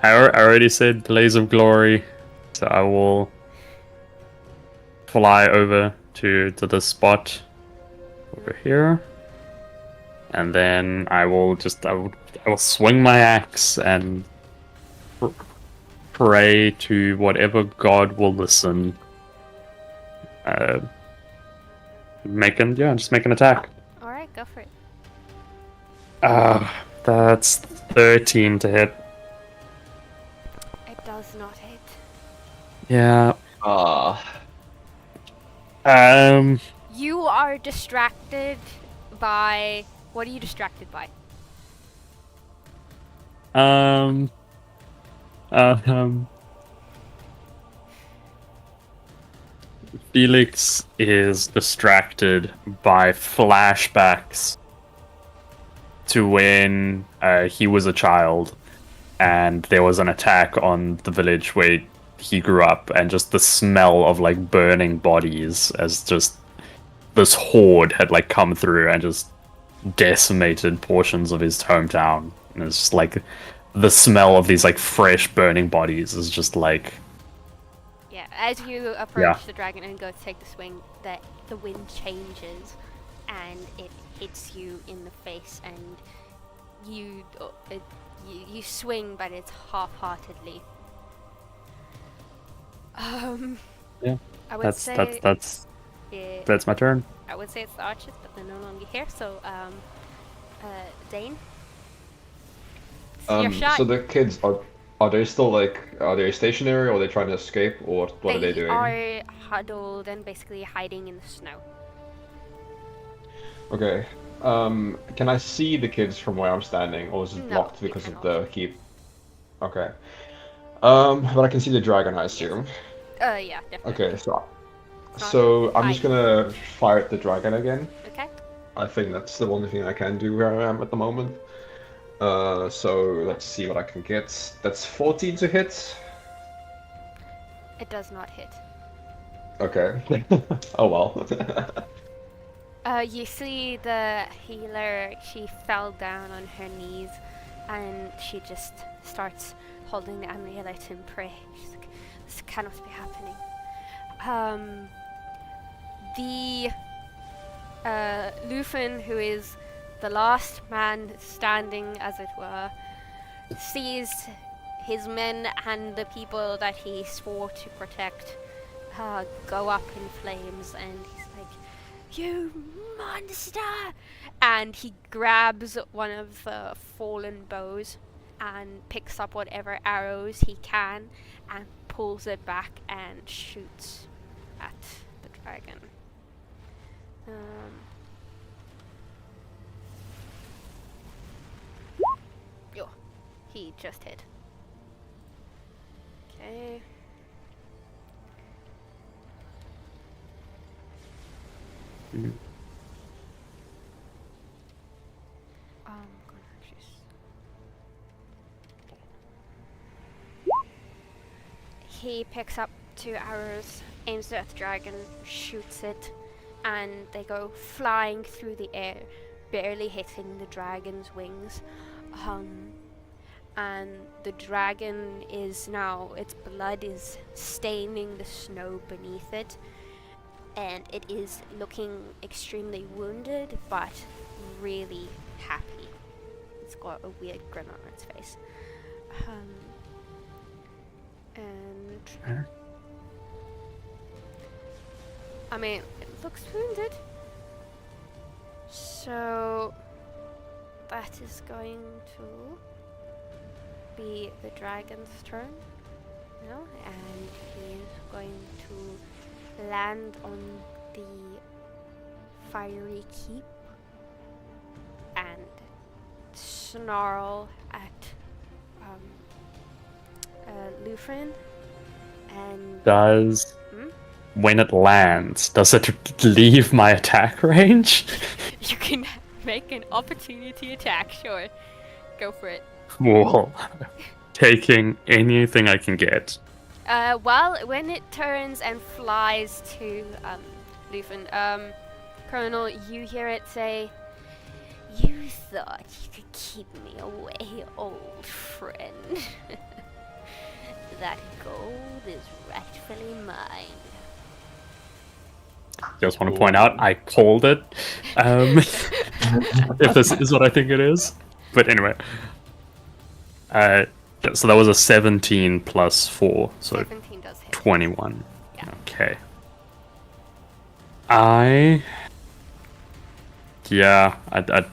I already said Blaze of Glory, so I will fly over to the spot over here. and then I will swing my axe and pray to whatever god will listen. Just make an attack. Alright, go for it. That's 13 to hit. It does not hit. Yeah. You are distracted by... What are you distracted by? Felix is distracted by flashbacks to when he was a child and there was an attack on the village where he grew up, and just the smell of like burning bodies as just this horde had like come through and just decimated portions of his hometown. And it's just like the smell of these like fresh burning bodies is just like... Yeah, as you approach the dragon and go to take the swing, the wind changes and it hits you in the face, and you swing, but it's half-heartedly. Yeah, I would say that's my turn. I would say it's the archers, but they're no longer here. So, Dane, it's your shot. So the kids are they still are they stationary, or are they trying to escape, or what are they doing? They are huddled and basically hiding in the snow. Okay. Can I see the kids from where I'm standing, or is it blocked because of the keep? Okay. But I can see the dragon, I assume. Yeah, definitely. Okay, so I'm just gonna fire at the dragon again. Okay. I think that's the only thing I can do where I am at the moment. So let's see what I can get. That's 14 to hit. It does not hit. Okay. Oh well. You see the healer, she fell down on her knees and she just starts holding the amulet and pray. She's like, this cannot be happening. The Lufin, who is the last man standing, as it were, sees his men and the people that he swore to protect go up in flames, and he's like, "You monster!" And he grabs one of the fallen bows and picks up whatever arrows he can and pulls it back and shoots at the dragon. He just hit. Okay. Mm. He picks up 2 arrows, aims it at the dragon, shoots it, and they go flying through the air, barely hitting the dragon's wings. And the dragon is now, its blood is staining the snow beneath it, and it is looking extremely wounded, but really happy. It's got a weird grin on its face. And I mean, it looks wounded. So that is going to be the dragon's turn now, and he's going to land on the fiery keep and snarl at Lufin. And when it lands, does it leave my attack range? You can make an opportunity attack, sure. Go for it. Whoa. Taking anything I can get. Well, when it turns and flies to Lufin, Colonel, you hear it say, "You thought you could keep me away, old friend. That gold is rightfully mine." Just want to point out, I called it. if this is what I think it is. But anyway. So that was a 17 plus 4, so 17 does hit. 21. Yeah. Okay. I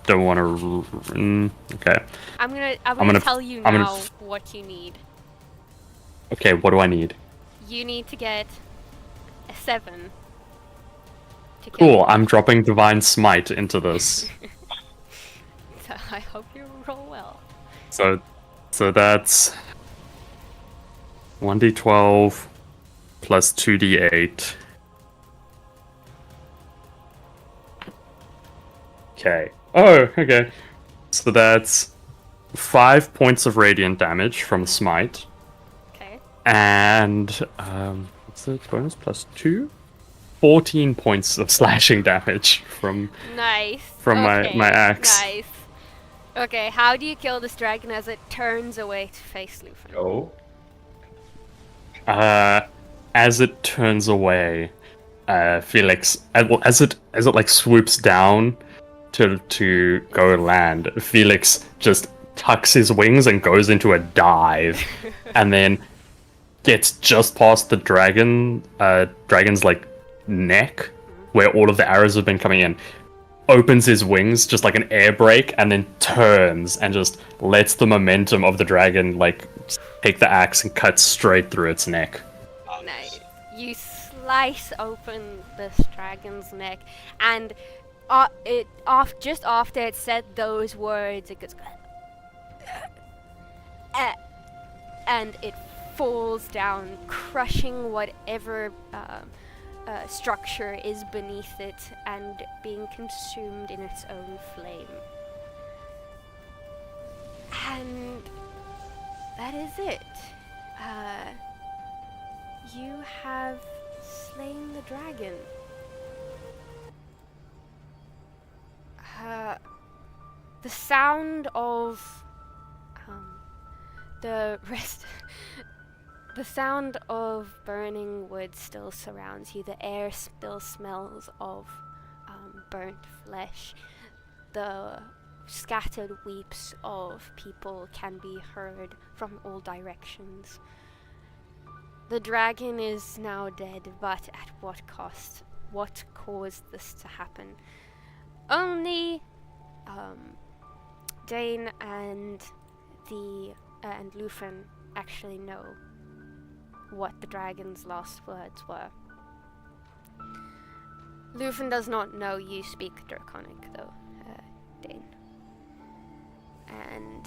don't want to. Okay. I'm gonna tell you now what you need. Okay, what do I need? You need to get a 7. To kill Cool, him. I'm dropping Divine Smite into this. So I hope you roll well. So that's 1d12 plus 2d8. Okay. Oh, okay. So that's 5 points of radiant damage from Smite. Okay. And, what's the bonus? Plus 2? 14 points of slashing damage from Nice. my axe. Nice. Okay, how do you kill this dragon as it turns away to face Lufin? Oh. As it turns away, Felix, as it like swoops down to go land, Felix just tucks his wings and goes into a dive, and then gets just past the dragon's like neck, where all of the arrows have been coming in. Opens his wings just like an air brake, and then turns and just lets the momentum of the dragon like take the axe and cut straight through its neck. Nice. You slice open this dragon's neck, and just after it said those words, it goes, and it falls down, crushing whatever structure is beneath it and being consumed in its own flame. And that is it. You have slain the dragon. The sound of the sound of burning wood still surrounds you. The air still smells of burnt flesh. The scattered weeps of people can be heard from all directions. The dragon is now dead, but at what cost? What caused this to happen? Only Dane and Lufin actually know what the dragon's last words were. Lufin does not know you speak Draconic, though, Dane. And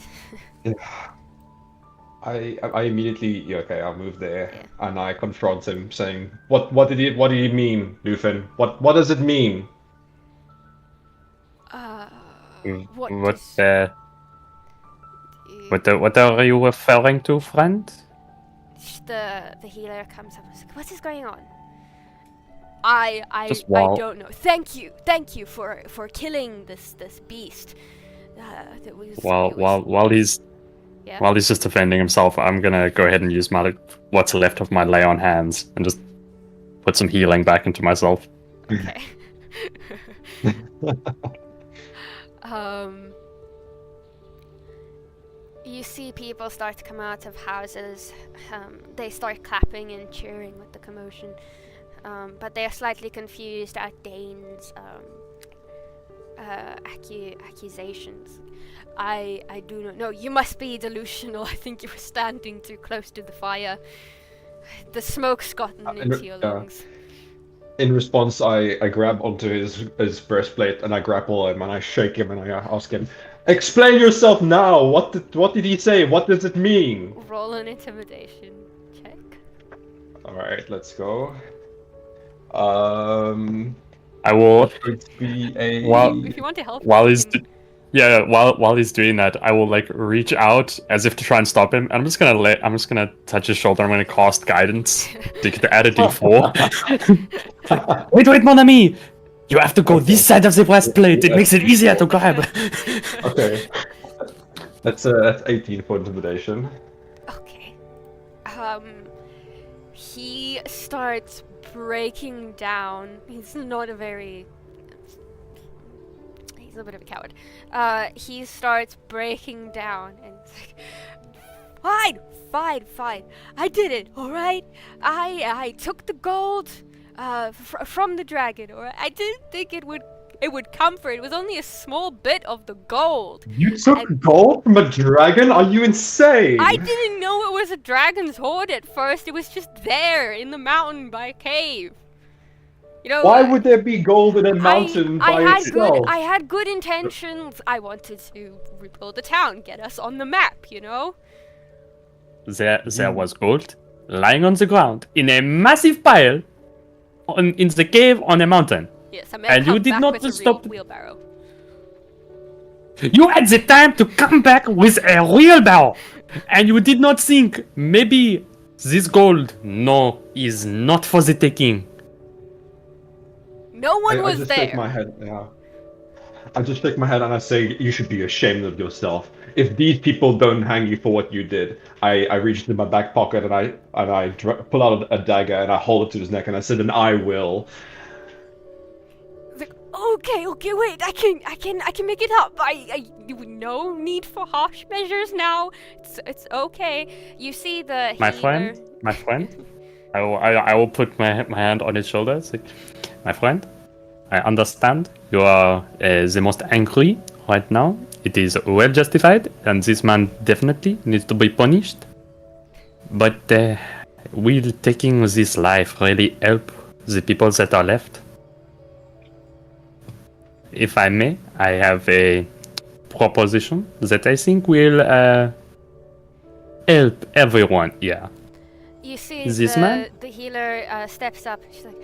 I immediately I'll move there and I confront him, saying, "What did he mean, Lufin? What does it mean?" What are you referring to, friend? The healer comes up and says, "What is going on?" I don't know. Thank you for killing this beast. While he's just defending himself, I'm gonna go ahead and use what's left of my lay on hands and just put some healing back into myself. Okay. You see people start to come out of houses. They start clapping and cheering with the commotion. But they are slightly confused at Dane's accusations. I do not know. You must be delusional. I think you were standing too close to the fire. The smoke's gotten into your lungs. In response, I grab onto his breastplate and I grapple him and I shake him and I ask him, "Explain yourself now! What did he say? What does it mean?" Roll an intimidation check. Alright, let's go. I will. Be a... If you want to help while he's while he's doing that, I will like reach out as if to try and stop him. I'm just gonna touch his shoulder. I'm gonna cast guidance to add a D4. Wait, mon ami! You have to go this side of the breastplate. It makes it easier to grab. Okay. That's 18 for intimidation. Okay. He starts breaking down. He's not a very a bit of a coward. He starts breaking down and it's like, fine. I did it, alright? I took the gold from the dragon, alright? I didn't think it would comfort. It was only a small bit of the gold. You took gold from a dragon? Are you insane? I didn't know it was a dragon's hoard at first. It was just there in the mountain by a cave. You know, why would there be gold in a mountain by itself? I had good intentions. I wanted to rebuild the town, get us on the map, you know? There was gold lying on the ground in a massive pile in the cave on a mountain. Yes, and you did not stop. Wheelbarrow. You had the time to come back with a wheelbarrow, and you did not think maybe this gold is not for the taking. No one was I just there. shake my head. Yeah. I just shake my head and I say, you should be ashamed of yourself. If these people don't hang you for what you did, I reach into my back pocket and I pull out a dagger and I hold it to his neck and I said, and I will. Like, okay, wait, I can make it up. No need for harsh measures now. It's okay. You see the My healer. friend, I will put my hand on his shoulder. It's like, my friend, I understand you are the most angry right now. It is well justified, and this man definitely needs to be punished. But will taking this life really help the people that are left? If I may, I have a proposition that I think will help everyone here. You see This man? the healer steps up. She's like,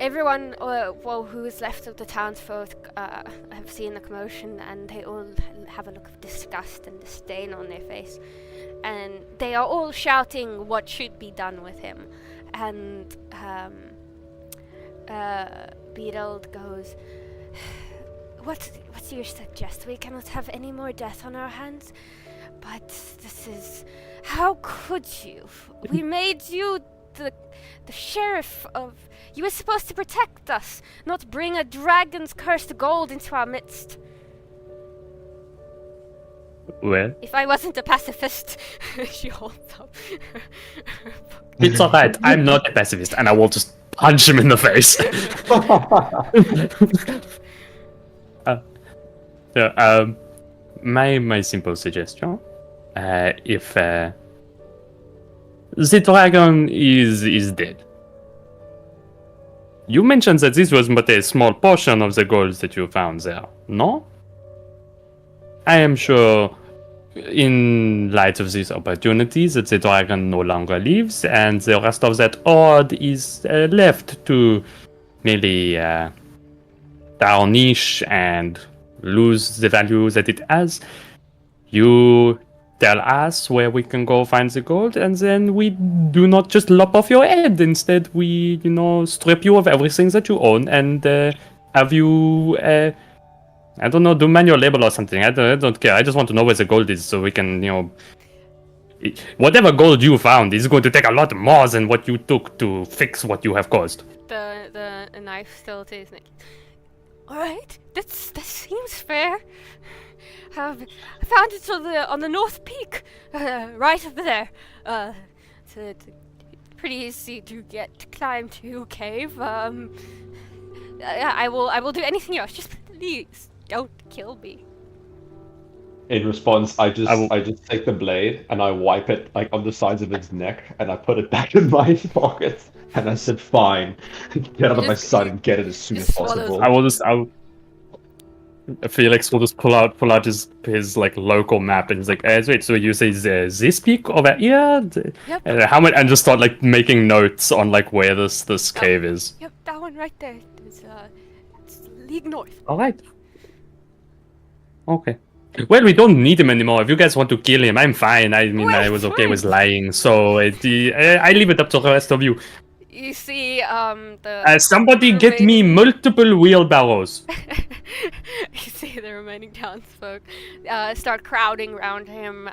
everyone, who is left of the townsfolk have seen the commotion, and they all have a look of disgust and disdain on their face. And they are all shouting what should be done with him. And Beetle goes, What's your suggest? We cannot have any more death on our hands. But this is... How could you? We made you the sheriff of... You were supposed to protect us, not bring a dragon's cursed gold into our midst. Well, If I wasn't a pacifist, she holds up her book. it's alright. I'm not a pacifist, and I will just punch him in the face. My simple suggestion, if the dragon is dead. You mentioned that this was but a small portion of the gold that you found there, no? I am sure, in light of this opportunity, that the dragon no longer lives, and the rest of that hoard is left to merely tarnish and lose the value that it has. You tell us where we can go find the gold, and then we do not just lop off your head. Instead, we, strip you of everything that you own and have you, I don't know, do manual labor or something. I don't care. I just want to know where the gold is so we can, whatever gold you found is going to take a lot more than what you took to fix what you have caused. The knife still to his neck. Alright, that seems fair. I found it on the north peak, right over there. It's pretty easy to climb to cave. I will do anything else. Just please don't kill me. In response, I just take the blade and I wipe it like on the sides of its neck and I put it back in my pocket. And I said, "Fine, get out of my sight and get it as soon as possible." Felix will just pull out his like local map and he's like, wait, so you say this peak over here? Yep. How much? And just start like making notes on like where this cave is. Yep, that one right there. It's league north. All right. Okay. Well, we don't need him anymore. If you guys want to kill him, I'm fine. I mean, I was okay with lying, so I leave it up to the rest of you. You see, somebody get me multiple wheelbarrows. You see the remaining townsfolk start crowding around him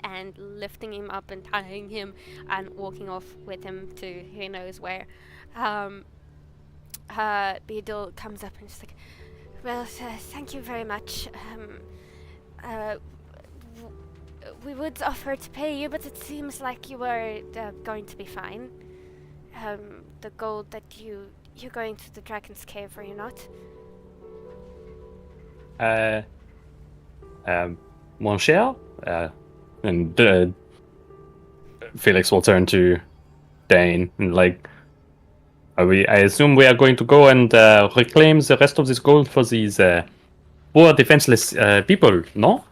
and lifting him up and tying him and walking off with him to who knows where. Beedle comes up and she's like, Well, thank you very much. Uh, we would offer to pay you, but it seems like you are going to be fine. The gold that you're going to the Dragon's Cave, are you not? Mon cher? And Felix will turn to Dane and like, I assume we are going to go and reclaim the rest of this gold for these poor defenseless people, no?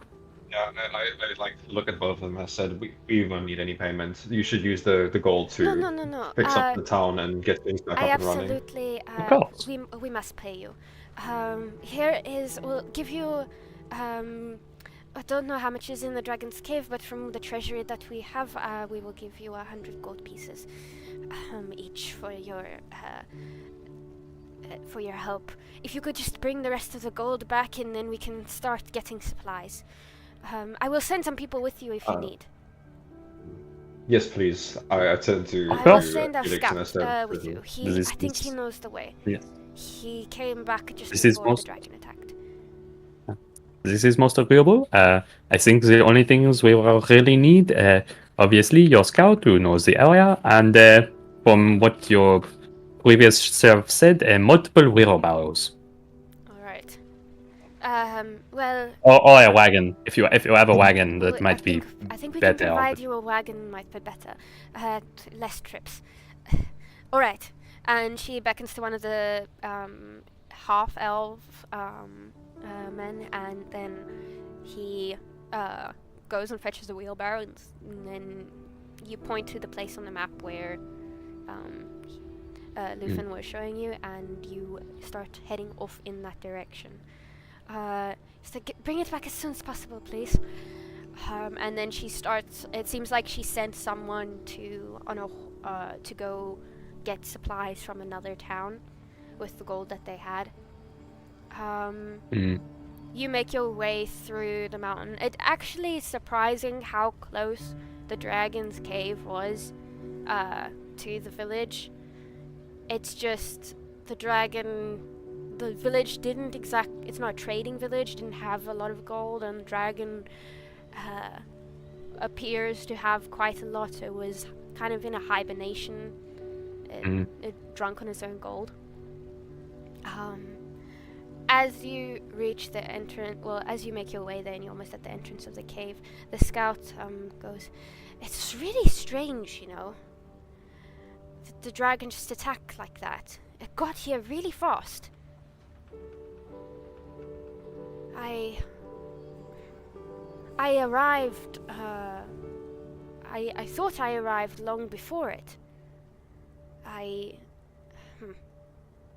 Yeah, I like look at both of them. I said we won't need any payment. You should use the gold to No. fix up the town and get things back I up and running. absolutely. Of course. We must pay you. Here is. We'll give you. I don't know how much is in the Dragon's Cave, but from the treasury that we have, we will give you 100 gold pieces, each for your help. If you could just bring the rest of the gold back, and then we can start getting supplies. I will send some people with you if you need. Yes, please. I turn to. I will send a Felix and I scout said, with you. I think he knows the way. Yes. He came back just This is before the most- dragon attacked. This is most agreeable. I think the only things we will really need, obviously, your scout who knows the area, and from what your previous self said, multiple wheelbarrows. All right. Well. Or a wagon. If you have a wagon, that might be I think we better. can provide you a wagon. Might be better. Less trips. All right. And she beckons to one of the half-elf men, and then he goes and fetches the wheelbarrow, and then you point to the place on the map where Lufin was showing you, and you start heading off in that direction. So bring it back as soon as possible, please. And then she starts. It seems like she sent someone to go get supplies from another town with the gold that they had. You make your way through the mountain. It actually is surprising how close the Dragon's Cave was to the village. It's just the village didn't it's not a trading village, didn't have a lot of gold, and the dragon appears to have quite a lot. It was kind of in a hibernation, drunk on its own gold. As you reach the entrance, as you make your way there and you're almost at the entrance of the cave, the scout goes, "It's really strange, you know. The dragon just attacked like that. It got here really fast. I arrived, I thought I arrived long before it.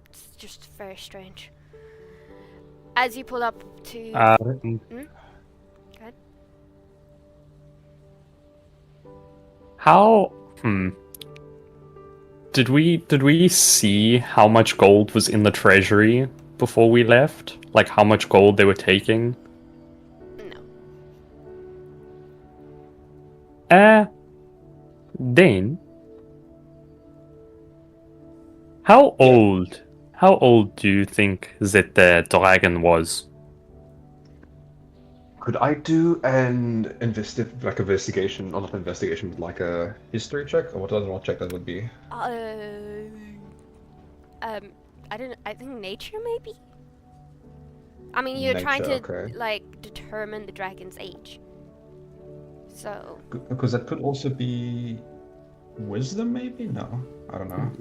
It's just very strange." As you pull up to... Go ahead. How? Did we see how much gold was in the treasury before we left? Like how much gold they were taking? No. Dane? How old do you think that the dragon was? Could I do an investigation, or not investigation, but like a history check, or what check that would be? I think nature maybe? I mean, you're trying to, like, determine the dragon's age. So... Because that could also be... wisdom, maybe? No, I don't know.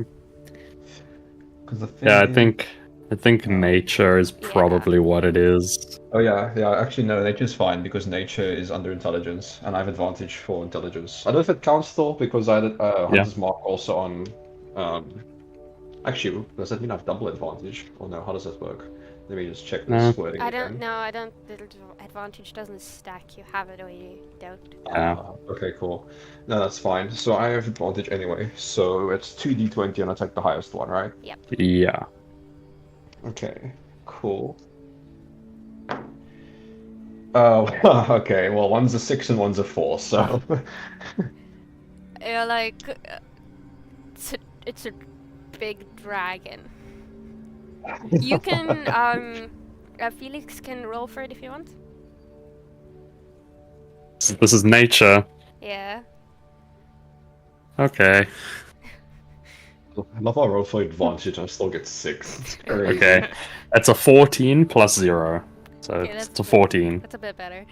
Yeah, I think nature is probably what it is. Oh yeah, actually no, nature's fine, because nature is under intelligence, and I have advantage for intelligence. I don't know if it counts though, because I had Hunter's Mark also on... Actually, does that mean I have double advantage? Or no, how does that work? Let me just check this wording again. I don't. The advantage doesn't stack. You have it or you don't. Okay, cool. No, that's fine. So I have advantage anyway. So it's 2d20 and I take the highest one, right? Yep. Yeah. Okay, cool. Okay, well, one's a 6 and one's a 4, so... You're like... It's a big dragon. You can, Felix can roll for it if you want. This is nature. Yeah. Okay. I love our roll for advantage. I still get 6. It's crazy. Okay. That's a 14 plus 0. So Okay, it's that's a 14. That's a bit better.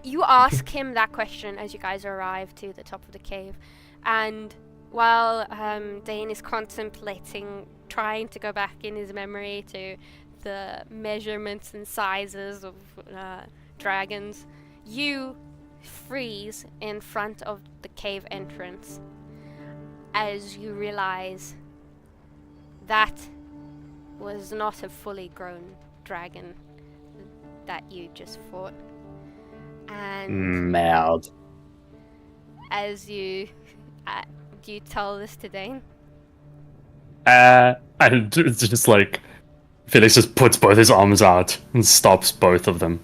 You ask him that question as you guys arrive to the top of the cave, and while Dane is contemplating, trying to go back in his memory to the measurements and sizes of dragons, you freeze in front of the cave entrance as you realize that was not a fully grown dragon that you just fought. And Mad. as you do you tell this to Dane? And it's just like Felix just puts both his arms out and stops both of them.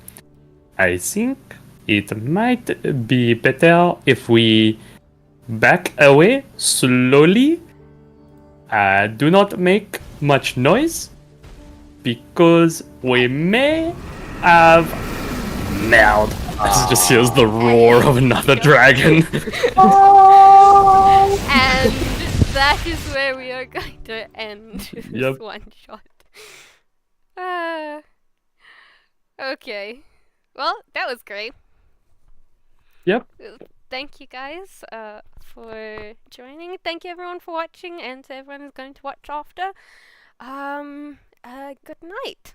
I think it might be better if we back away slowly. Do not make much noise, because we may have meld. Just hears the roar of another dragon. And that is where we are going to end this Yep. one shot. Okay. Well, that was great. Yep. Thank you guys for joining. Thank you everyone for watching, and to everyone who's going to watch after. Good night.